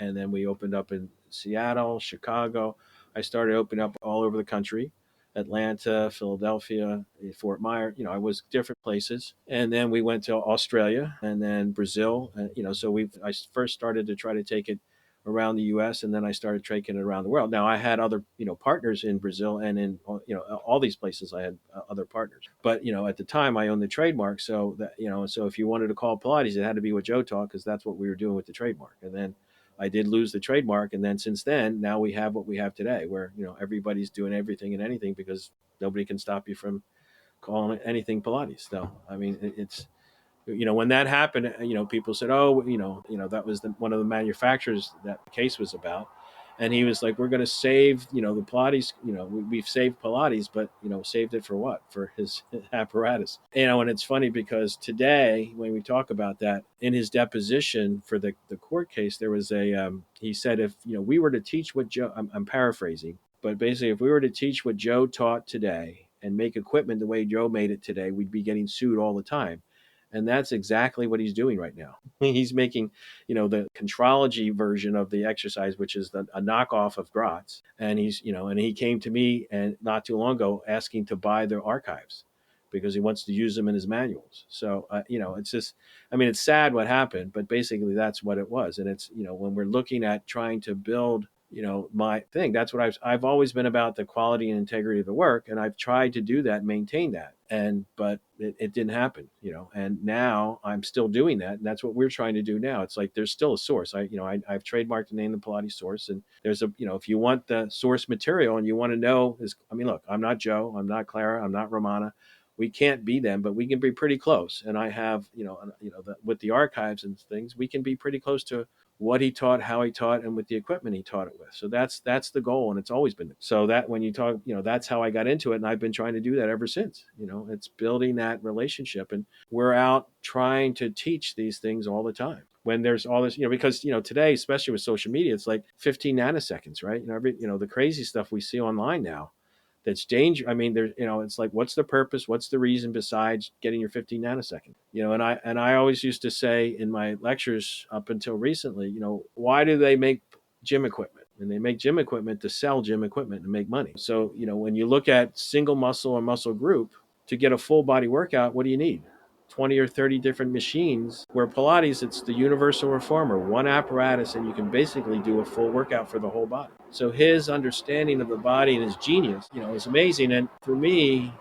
And then we opened up in Seattle, Chicago. I started opening up all over the country. Atlanta, Philadelphia, Fort Myers. I was different places, and then we went to Australia and then Brazil. And, so I first started to try to take it around the U.S. and then I started taking it around the world. Now I had other partners in Brazil and in all these places. I had other partners, but at the time I owned the trademark, so that so if you wanted to call Pilates, it had to be what Joe taught because that's what we were doing with the trademark. And then I did lose the trademark, and then since then, now we have what we have today, where everybody's doing everything and anything because nobody can stop you from calling it anything Pilates. So I mean, it's when that happened, people said, oh, that was one of the manufacturers that the case was about. And he was like, we're going to save, the Pilates, we've saved Pilates, but, saved it for what? For his apparatus. And it's funny because today, when we talk about that, in his deposition for the court case, there was he said, if, we were to teach what Joe, I'm paraphrasing, but basically, if we were to teach what Joe taught today and make equipment the way Joe made it today, we'd be getting sued all the time. And that's exactly what he's doing right now. He's making, the contrology version of the exercise, which is a knockoff of Gratz. And and he came to me and not too long ago asking to buy their archives because he wants to use them in his manuals. So, it's just, it's sad what happened, but basically that's what it was. And it's, when we're looking at trying to build my thing, that's what I've always been about, the quality and integrity of the work. And I've tried to do that, maintain that. But it didn't happen, and now I'm still doing that. And that's what we're trying to do now. It's like, there's still a source. I've trademarked the name, the Pilates source. And there's if you want the source material and you want to know look, I'm not Joe, I'm not Clara, I'm not Romana. We can't be them, but we can be pretty close. And I have, with the archives and things, we can be pretty close to what he taught, how he taught, and with the equipment he taught it with. So that's the goal, and it's always been. So that when you talk, that's how I got into it, and I've been trying to do that ever since. It's building that relationship, and we're out trying to teach these things all the time. When there's all this, because today, especially with social media, it's like 15 nanoseconds, right? The crazy stuff we see online now. That's danger. It's like, what's the purpose? What's the reason besides getting your 15 nanosecond? And I always used to say in my lectures up until recently, why do they make gym equipment? And they make gym equipment to sell gym equipment and make money. So, when you look at single muscle or muscle group, to get a full body workout, what do you need? 20 or 30 different machines, where Pilates, it's the universal reformer, one apparatus, and you can basically do a full workout for the whole body. So his understanding of the body and his genius, is amazing. And for me,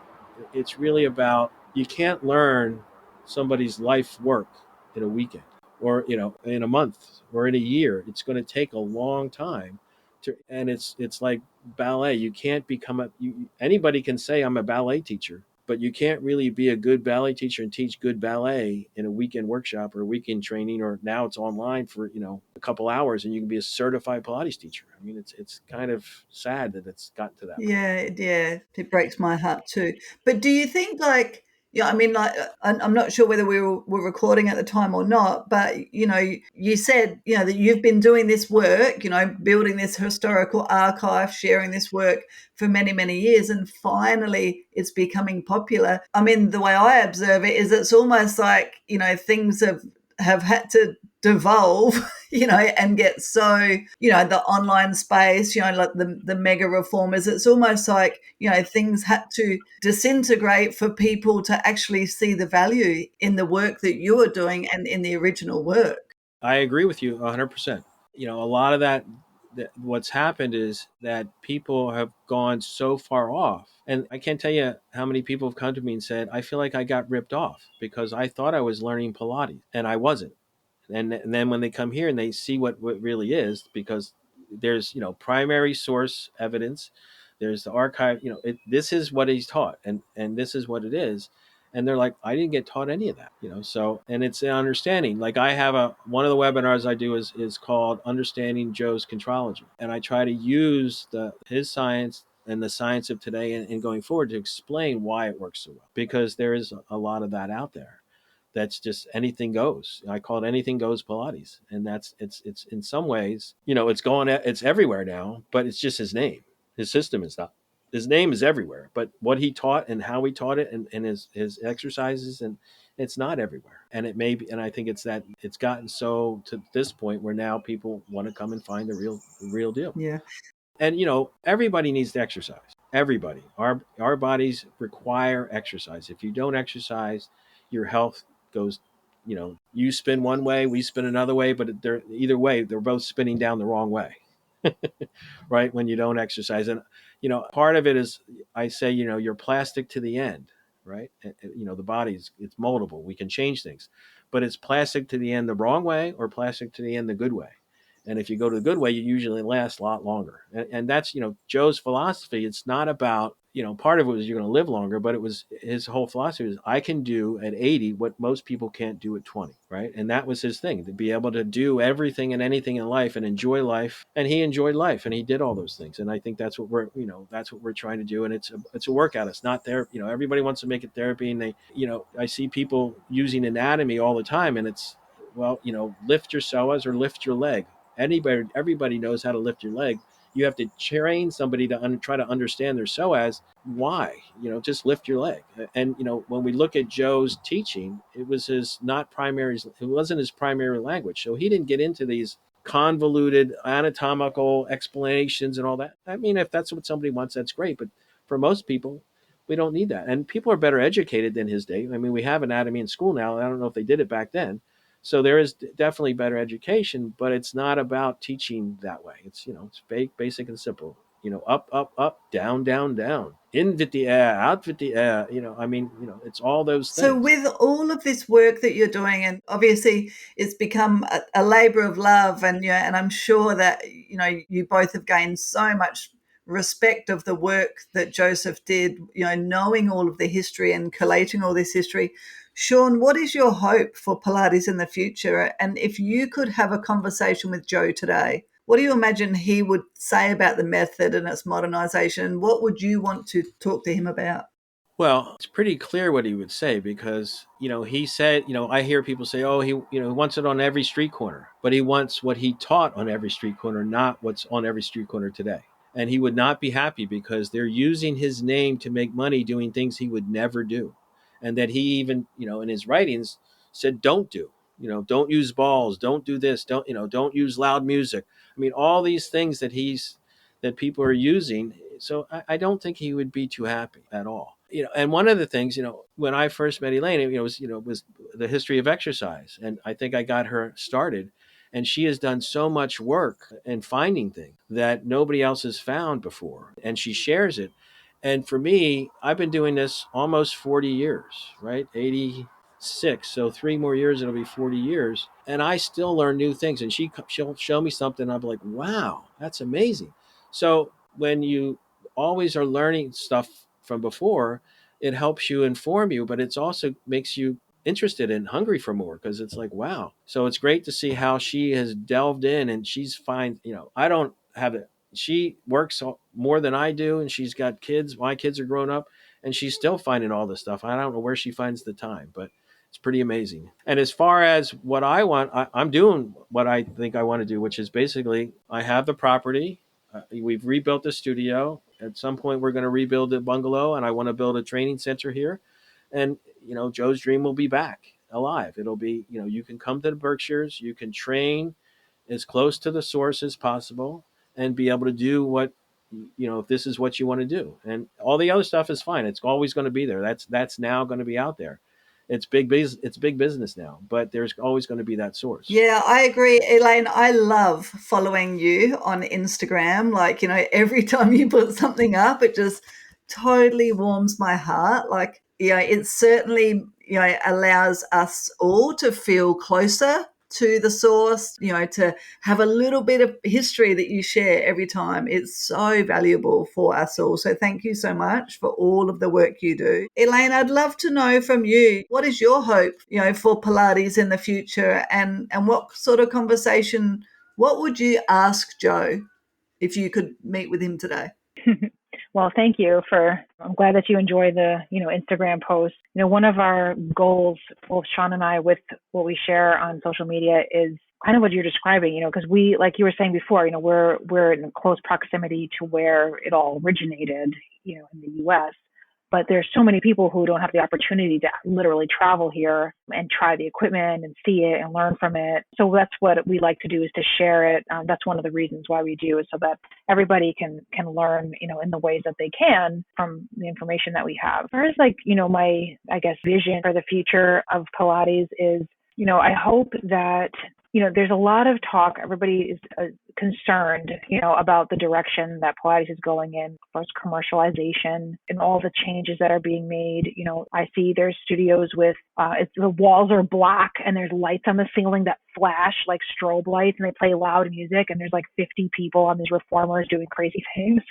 it's really about, you can't learn somebody's life work in a weekend or, in a month or in a year. It's going to take a long time and it's like ballet. You can't become anybody can say I'm a ballet teacher, but you can't really be a good ballet teacher and teach good ballet in a weekend workshop or a weekend training, or now it's online for, a couple hours and you can be a certified Pilates teacher. It's kind of sad that it's gotten to that point. Yeah, it breaks my heart too. But do you think I'm not sure whether we were recording at the time or not, but you said, that you've been doing this work, building this historical archive, sharing this work for many, many years, and finally it's becoming popular. The way I observe it is it's almost like, things have had to devolve, and get so, the online space, like the mega reformers, it's almost like, things had to disintegrate for people to actually see the value in the work that you are doing and in the original work. I agree with you 100%. A lot of that what's happened is that people have gone so far off. And I can't tell you how many people have come to me and said, I feel like I got ripped off because I thought I was learning Pilates and I wasn't. And then when they come here and they see what really is, because there's, primary source evidence, there's the archive, this is what he's taught and this is what it is. And they're like, I didn't get taught any of that, so, and it's an understanding. Like I have one of the webinars I do is called Understanding Joe's Contrology. And I try to use his science and the science of today and going forward to explain why it works so well, because there is a lot of that out there. that's just anything goes. I call it anything goes Pilates. And it's in some ways, it's everywhere now, but it's just his name. His system is not. His name is everywhere, but what he taught and how he taught it and his exercises, and it's not everywhere. And it may be, and I think it's gotten so to this point where now people want to come and find the real deal. Yeah. And everybody needs to exercise. Everybody. Our bodies require exercise. If you don't exercise, your health goes, you spin one way, we spin another way, but either way, they're both spinning down the wrong way. Right? When you don't exercise. And part of it is, I say, you're plastic to the end, right? The body's, it's moldable. We can change things, but it's plastic to the end the wrong way or plastic to the end the good way. And if you go to the good way, you usually last a lot longer. And that's, Joe's philosophy. It's not about, part of it was you're going to live longer, but it was his whole philosophy was I can do at 80 what most people can't do at 20, right? And that was his thing, to be able to do everything and anything in life and enjoy life. And he enjoyed life and he did all those things. And I think that's what we're trying to do. And it's a workout. It's not there. Everybody wants to make it therapy. And they, I see people using anatomy all the time, and it's, well, lift your psoas or lift your leg. Everybody knows how to lift your leg. You have to train somebody to try to understand their psoas. Why? Just lift your leg. And when we look at Joe's teaching, it wasn't his primary language, so he didn't get into these convoluted anatomical explanations and all that. I mean, if that's what somebody wants, that's great, but for most people, we don't need that. And people are better educated than his day. I mean, we have anatomy in school now. I don't know if they did it back then. So there is definitely better education, but it's not about teaching that way. It's, it's basic and simple. Up, up, up, down, down, down. In with the air, out with the air. It's all those things. So with all of this work that you're doing, and obviously it's become a labor of love, and and I'm sure that you both have gained so much respect of the work that Joseph did, knowing all of the history and collating all this history. Sean, what is your hope for Pilates in the future? And if you could have a conversation with Joe today, what do you imagine he would say about the method and its modernization? What would you want to talk to him about? Well, it's pretty clear what he would say because, he said, I hear people say, oh, he wants it on every street corner, but he wants what he taught on every street corner, not what's on every street corner today. And he would not be happy because they're using his name to make money doing things he would never do. And that he even, in his writings said, don't do, don't use balls, don't do this, don't use loud music. I mean, all these things that people are using. So I don't think he would be too happy at all. And one of the things, when I first met Elaine, was the history of exercise. And I think I got her started. And she has done so much work in finding things that nobody else has found before. And she shares it. And for me, I've been doing this almost 40 years, right? 86. So 3 more years, it'll be 40 years. And I still learn new things. And she'll show me something. I'll be like, wow, that's amazing. So when you always are learning stuff from before, it helps you inform you, but it's also makes you interested and hungry for more because it's like, wow. So it's great to see how she has delved in and she's fine. I don't have it. She works more than I do and she's got kids. My kids are grown up and she's still finding all this stuff. I don't know where she finds the time, but it's pretty amazing. And as far as what I want, I'm doing what I think I want to do, which is basically I have the property. We've rebuilt the studio. At some point, we're going to rebuild the bungalow, and I want to build a training center here. And, Joe's dream will be back alive. It'll be, you can come to the Berkshires, you can train as close to the source as possible and be able to do what, if this is what you want to do. And all the other stuff is fine. It's always going to be there. That's now going to be out there. It's big business now, but there's always going to be that source. Yeah, I agree, Elaine. I love following you on Instagram. Like, every time you put something up, it just totally warms my heart. Like, it certainly, allows us all to feel closer to the source, to have a little bit of history that you share every time. It's so valuable for us all. So thank you so much for all of the work you do. Elaine, I'd love to know from you, what is your hope, for Pilates in the future, and what sort of conversation, what would you ask Joe if you could meet with him today? Well, thank you I'm glad that you enjoy the, Instagram posts. One of our goals, both Sean and I, with what we share on social media is kind of what you're describing, because we, like you were saying before, we're in close proximity to where it all originated, in the US. But there's so many people who don't have the opportunity to literally travel here and try the equipment and see it and learn from it. So that's what we like to do, is to share it. That's one of the reasons why we do, is so that everybody can learn, in the ways that they can from the information that we have. As far as my, I guess, vision for the future of Pilates is, I hope that there's a lot of talk. Everybody is concerned, about the direction that Pilates is going in, as far as commercialization and all the changes that are being made. I see there's studios with the walls are black and there's lights on the ceiling that flash like strobe lights, and they play loud music, and there's like 50 people on these reformers doing crazy things.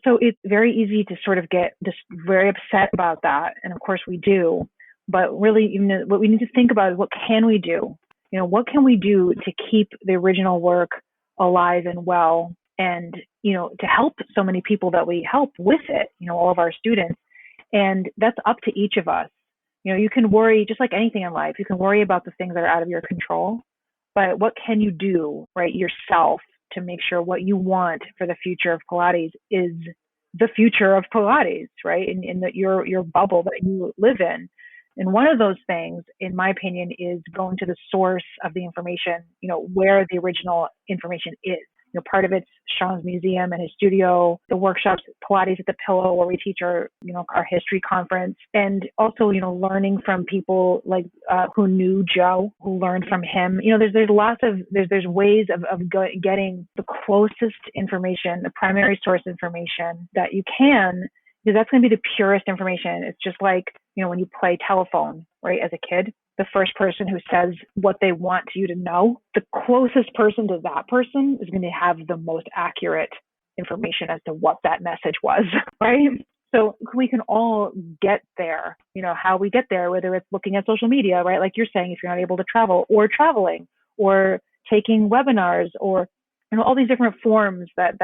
So it's very easy to sort of get just very upset about that, and of course we do. But really, what we need to think about is, what can we do? What can we do to keep the original work alive and well, and, to help so many people that we help with it, all of our students. And that's up to each of us. You can worry, just like anything in life, you can worry about the things that are out of your control, but what can you do, right, yourself, to make sure what you want for the future of Pilates is the future of Pilates, right? In your bubble that you live in. And one of those things, in my opinion, is going to the source of the information, where the original information is. Part of it's Sean's museum and his studio, the workshops, Pilates at the Pillow, where we teach our history conference, and also, learning from people like who knew Joe, who learned from him. There's lots of, there's ways of getting the closest information, the primary source information that you can, because that's going to be the purest information. It's just like, when you play telephone, right, as a kid, the first person who says what they want you to know, the closest person to that person is going to have the most accurate information as to what that message was, right? So we can all get there, how we get there, whether it's looking at social media, right? Like you're saying, if you're not able to travel, or traveling, or taking webinars, or all these different forms that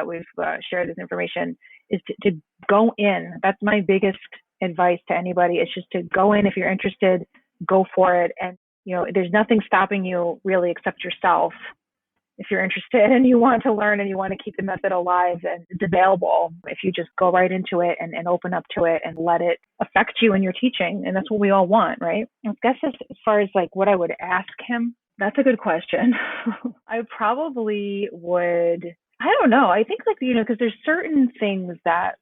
we've shared this information, is to go in. That's my biggest advice to anybody. It's just to go in. If you're interested, go for it. And, there's nothing stopping you really except yourself. If you're interested and you want to learn and you want to keep the method alive, and it's available, if you just go right into it and open up to it and let it affect you in your teaching. And that's what we all want, right? I guess as far as like what I would ask him, that's a good question. I probably would, I don't know. I think because there's certain things that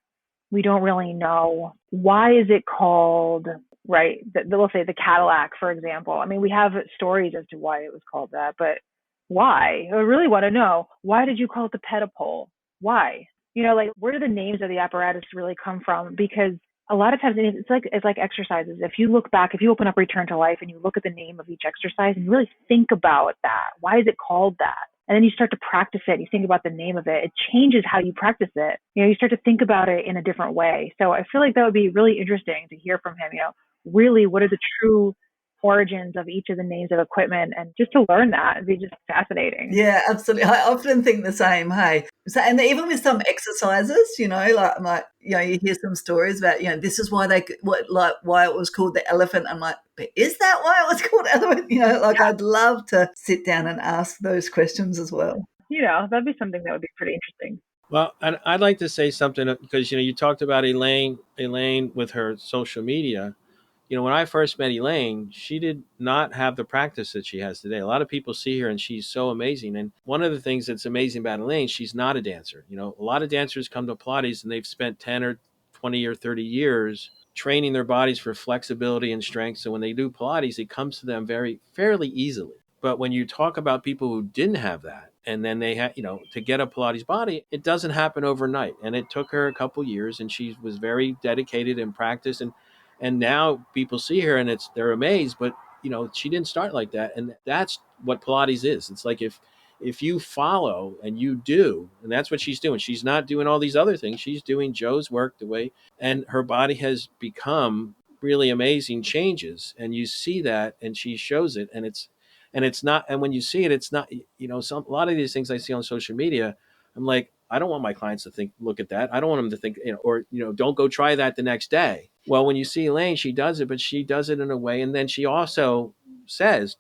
we don't really know. Why is it called, right? We'll say the Cadillac, for example. I mean, we have stories as to why it was called that, but why? I really want to know, why did you call it the pedipole? Why? Where do the names of the apparatus really come from? Because a lot of times it's like exercises. If you look back, if you open up Return to Life and you look at the name of each exercise and you really think about that, why is it called that? And then you start to practice it. You think about the name of it. It changes how you practice it. You start to think about it in a different way. So I feel like that would be really interesting to hear from him. Really, what are the true origins of each of the names of equipment, and just to learn that, it'd be just fascinating. Yeah, absolutely. I often think the same. Hey, so, and even with some exercises, you hear some stories about, this is why why it was called the elephant. I'm like, but is that why it was called elephant? I'd love to sit down and ask those questions as well. That'd be something that would be pretty interesting. Well, I'd like to say something, because, you talked about Elaine with her social media. When I first met Elaine, she did not have the practice that she has today. A lot of people see her and she's so amazing. And one of the things that's amazing about Elaine, she's not a dancer. A lot of dancers come to Pilates and they've spent 10 or 20 or 30 years training their bodies for flexibility and strength. So when they do Pilates, it comes to them fairly easily. But when you talk about people who didn't have that, and then they had, to get a Pilates body, it doesn't happen overnight. And it took her a couple years, and she was very dedicated and practiced. And now people see her and they're amazed, but she didn't start like that. And that's what Pilates is. It's like, if you follow and you do, and that's what she's doing. She's not doing all these other things. She's doing Joe's work the way, and her body has become really amazing changes. And you see that, and she shows it, and it's not, and when you see it, it's not, a lot of these things I see on social media, I'm like, I don't want my clients to look at that. I don't want them to think, or, don't go try that the next day. Well, when you see Elaine, she does it, but she does it in a way. And then she also says,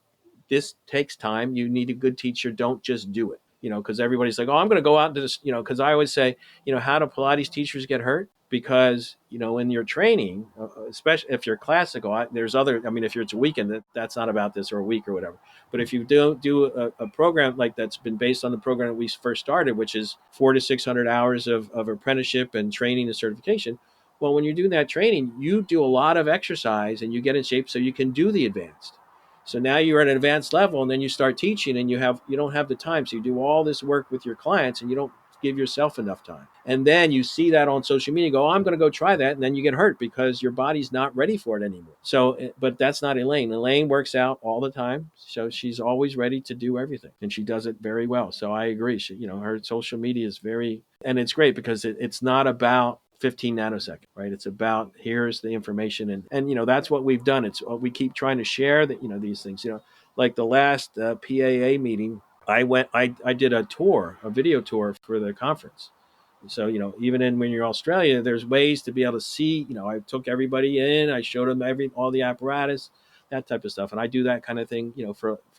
this takes time. You need a good teacher. Don't just do it, because everybody's like, oh, I'm going to go out into this, because I always say, how do Pilates teachers get hurt? Because, in your training, especially if you're classical, there's other, if it's a weekend, that's not about this, or a week or whatever. But if you do a program like that's been based on the program that we first started, which is 400 to 600 hours of apprenticeship and training and certification. Well, when you're doing that training, you do a lot of exercise and you get in shape so you can do the advanced. So now you're at an advanced level, and then you start teaching, and you don't have the time. So you do all this work with your clients, and you don't give yourself enough time. And then you see that on social media, go, oh, I'm going to go try that. And then you get hurt because your body's not ready for it anymore. So, but that's not Elaine. Elaine works out all the time. So she's always ready to do everything, and she does it very well. So I agree. She, her social media is and it's great because it's not about 15 nanoseconds, right? It's about, here's the information. And that's what we've done. We keep trying to share that, these things, like the last PAA meeting, I did a video tour for the conference. So, even when you're in Australia, there's ways to be able to see, I took everybody in, I showed them all the apparatus, that type of stuff. And I do that kind of thing,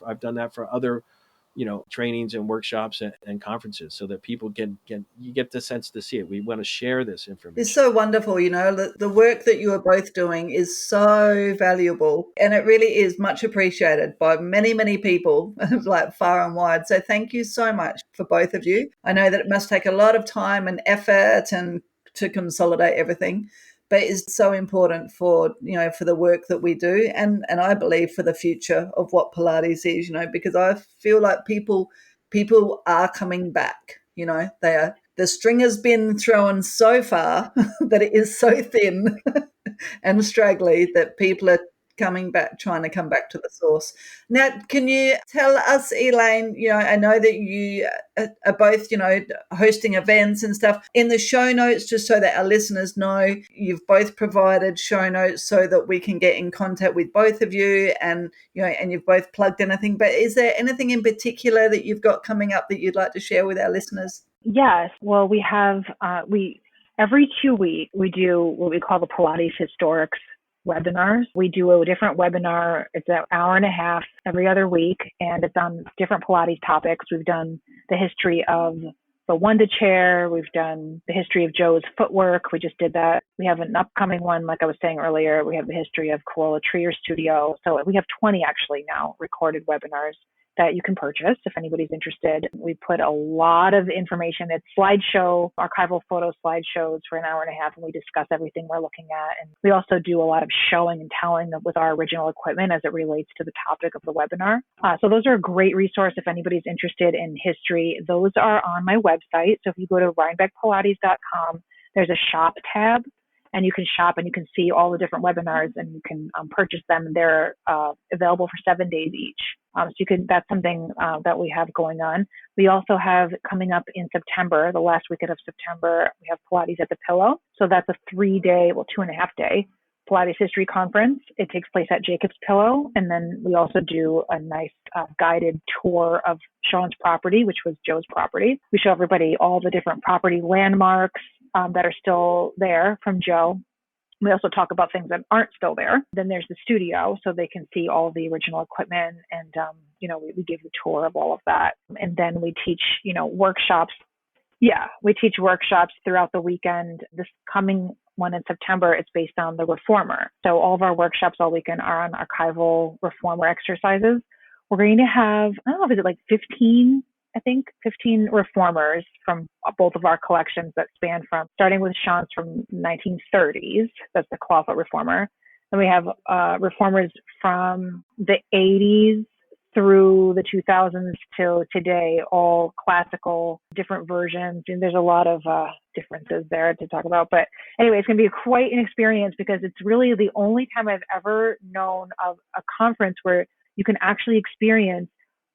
I've done that for other, trainings and workshops and conferences, so that people you get the sense to see it. We want to share this information. It's so wonderful, the work that you are both doing is so valuable, and it really is much appreciated by many, many people, like far and wide. So thank you so much for both of you. I know that it must take a lot of time and effort and to consolidate everything, but it's so important for, for the work that we do, and I believe for the future of what Pilates is, because I feel like people are coming back, they are. The string has been thrown so far that it is so thin and straggly that people are trying to come back to the source. Now, can you tell us, Elaine, I know that you are both, hosting events and stuff. In the show notes, just so that our listeners know, you've both provided show notes so that we can get in contact with both of you, and, and you've both plugged anything. But is there anything in particular that you've got coming up that you'd like to share with our listeners? Yes. Well, we have, every 2 weeks, we do what we call the Pilates Historic Webinars. We do a different webinar. It's an hour and a half every other week, and it's on different Pilates topics. We've done the history of the Wanda chair. We've done the history of Joe's footwork. We just did that. We have an upcoming one, like I was saying earlier. We have the history of Karola Trayer studio. So we have 20 actually now recorded webinars that you can purchase if anybody's interested. We put a lot of information. It's slideshow, archival photo slideshows for an hour and a half, and we discuss everything we're looking at. And we also do a lot of showing and telling with our original equipment as it relates to the topic of the webinar. So those are a great resource if anybody's interested in history. Those are on my website. So if you go to rhinebeckpilates.com, there's a shop tab, and you can shop and you can see all the different webinars, and you can purchase them. They're available for 7 days each. That's something that we have going on. We also have coming up in September, the last weekend of September, we have Pilates at the Pillow. So that's a 3-day, 2.5-day Pilates History Conference. It takes place at Jacob's Pillow. And then we also do a nice guided tour of Sean's property, which was Joe's property. We show everybody all the different property landmarks that are still there from Joe. We also talk about things that aren't still there. Then there's the studio, so they can see all the original equipment, and we give the tour of all of that. And then we teach, workshops. Yeah, we teach workshops throughout the weekend. This coming one in September, it's based on the reformer. So all of our workshops all weekend are on archival reformer exercises. We're going to have, I don't know, is it like 15 reformers from both of our collections that span from, starting with Sean's from 1930s, that's the clawfoot reformer. Then we have reformers from the 80s through the 2000s till today, all classical, different versions. And there's a lot of differences there to talk about. But anyway, it's going to be quite an experience, because it's really the only time I've ever known of a conference where you can actually experience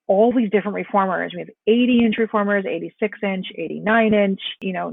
all these different reformers. We have 80-inch reformers, 86-inch, 89-inch,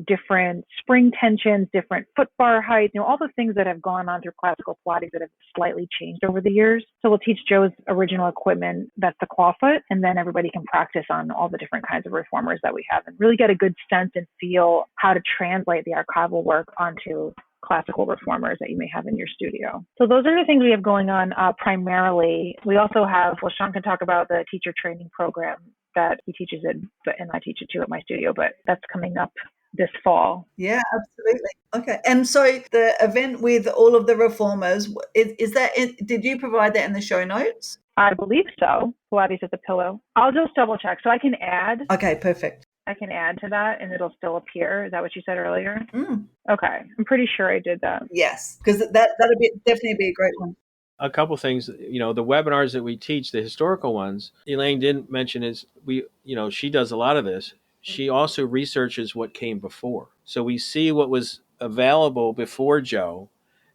different spring tensions, different foot bar heights, all the things that have gone on through classical Pilates that have slightly changed over the years. So we'll teach Joe's original equipment, that's the clawfoot, and then everybody can practice on all the different kinds of reformers that we have and really get a good sense and feel how to translate the archival work onto classical reformers that you may have in your studio. So those are the things we have going on primarily. We also have, Sean can talk about the teacher training program that he teaches it, and I teach it too at my studio, but that's coming up this fall. Yeah, absolutely. Okay. And so the event with all of the reformers, is that, did you provide that in the show notes? I believe so. Pilates at the Pillow. I'll just double check. So I can add. Okay, perfect. I can add to that and it'll still appear. Is that what you said earlier? Mm. Okay. I'm pretty sure I did that. Yes, because that'll definitely be a great one. A couple things, the webinars that we teach, the historical ones, Elaine didn't mention is she does a lot of this. She also researches what came before. So we see what was available before Joe,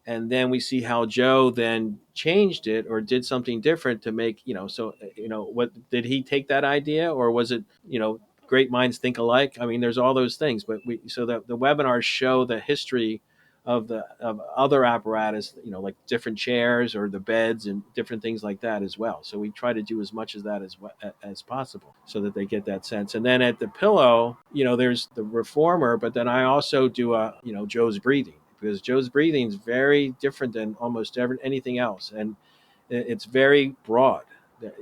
and then we see how Joe then changed it or did something different to make, what did he take that idea, or was it, great minds think alike? I mean, there's all those things, but so the webinars show the history of other apparatus, like different chairs or the beds and different things like that as well. So we try to do as much of that as possible so that they get that sense. And then at the Pillow, there's the reformer, but then I also do Joe's breathing, because Joe's breathing is very different than almost anything else, and it's very broad. That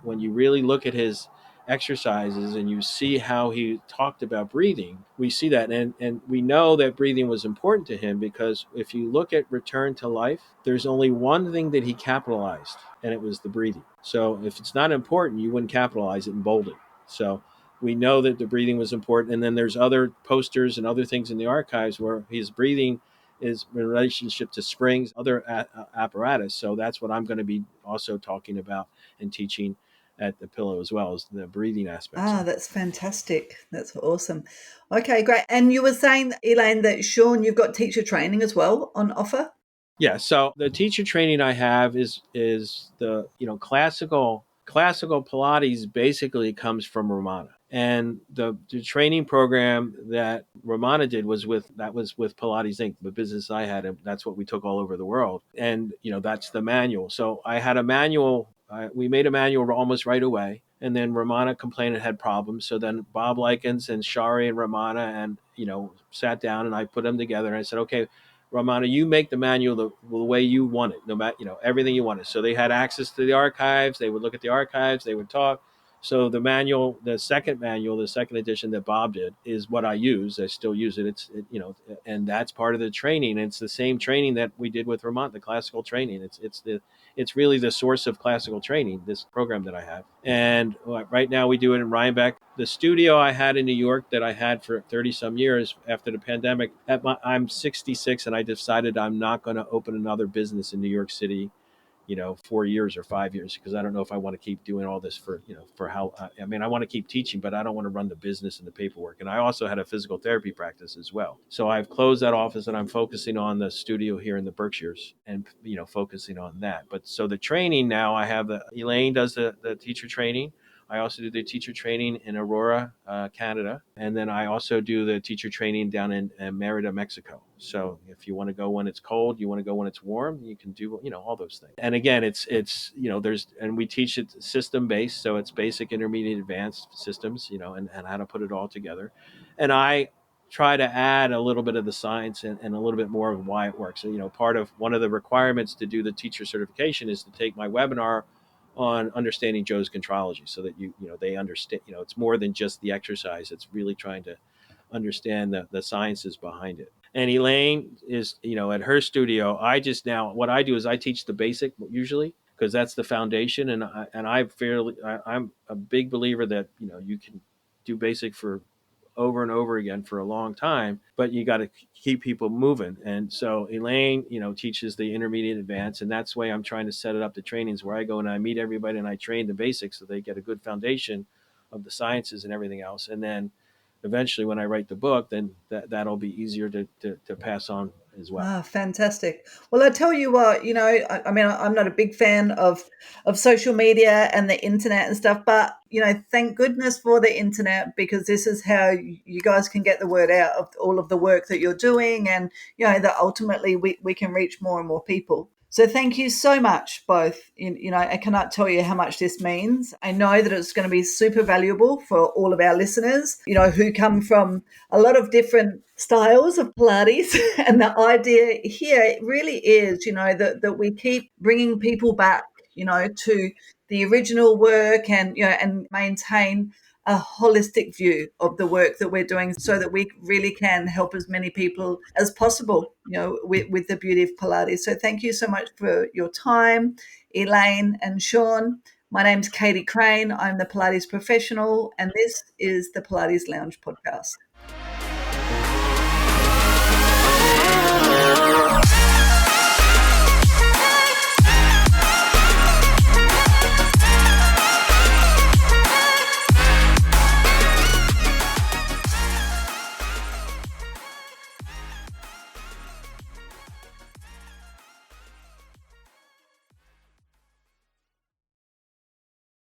when you really look at his exercises and you see how he talked about breathing, we see that, and we know that breathing was important to him, because if you look at Return to Life, there's only one thing that he capitalized, and it was the breathing. So if it's not important, you wouldn't capitalize it and bold it. So we know that the breathing was important. And then there's other posters and other things in the archives where his breathing is in relationship to springs, other apparatus. So that's what I'm going to be also talking about and teaching at the Pillow, as well as the breathing aspect. That's fantastic. That's awesome. Okay, great. And you were saying, Elaine, that Sean, you've got teacher training as well on offer? Yeah. So the teacher training I have is the classical Pilates basically comes from Romana. And the training program that Romana did was with Pilates Inc., the business I had, and that's what we took all over the world. And that's the manual. So I had a manual. We made a manual almost right away, and then Romana complained it had problems. So then Bob Likens and Shari and Romana and sat down, and I put them together, and I said, okay, Romana, you make the manual the way you want it, no matter everything you wanted. So they had access to the archives. They would look at the archives. They would talk. So the manual, the second edition that Bob did, is what I use. I still use it. And that's part of the training. It's the same training that we did with Vermont, the classical training. It's really the source of classical training, this program that I have. And right now we do it in Rhinebeck. The studio I had in New York that I had for 30 some years after the pandemic, I'm 66, and I decided I'm not going to open another business in New York City 4 years or 5 years, because I don't know if I want to keep doing all this for how, I mean, I want to keep teaching, but I don't want to run the business and the paperwork. And I also had a physical therapy practice as well. So I've closed that office and I'm focusing on the studio here in the Berkshires and, focusing on that. But so the training now, I have Elaine does the teacher training. I also do the teacher training in Aurora, Canada. And then I also do the teacher training down in Merida, Mexico. So if you want to go when it's cold, you want to go when it's warm, you can do, all those things. And again, it's and we teach it system based. So it's basic, intermediate, advanced systems, and how to put it all together. And I try to add a little bit of the science and a little bit more of why it works. So, part of one of the requirements to do the teacher certification is to take my webinar on understanding Joe's contrology, so that they understand, it's more than just the exercise. It's really trying to understand the sciences behind it. And Elaine is, at her studio, what I do is I teach the basic usually, because that's the foundation. And I'm a big believer that, you can do basic for over and over again for a long time, but you got to keep people moving. And so Elaine, teaches the intermediate advanced, and that's the way I'm trying to set it up, the trainings, where I go and I meet everybody and I train the basics so they get a good foundation of the sciences and everything else. And then eventually when I write the book, then that'll be easier to pass on as well. Ah, fantastic. Well, I tell you what, I mean, I'm not a big fan of social media and the internet and stuff, but, thank goodness for the internet, because this is how you guys can get the word out of all of the work that you're doing, and, that ultimately we can reach more and more people. So thank you so much, both. I cannot tell you how much this means. I know that it's going to be super valuable for all of our listeners, who come from a lot of different styles of Pilates. And the idea here really is, that we keep bringing people back, to the original work, and maintain a holistic view of the work that we're doing, so that we really can help as many people as possible, with the beauty of Pilates. So thank you so much for your time, Elaine and Sean. My name's Katie Crane. I'm the Pilates professional, and this is the Pilates Lounge podcast.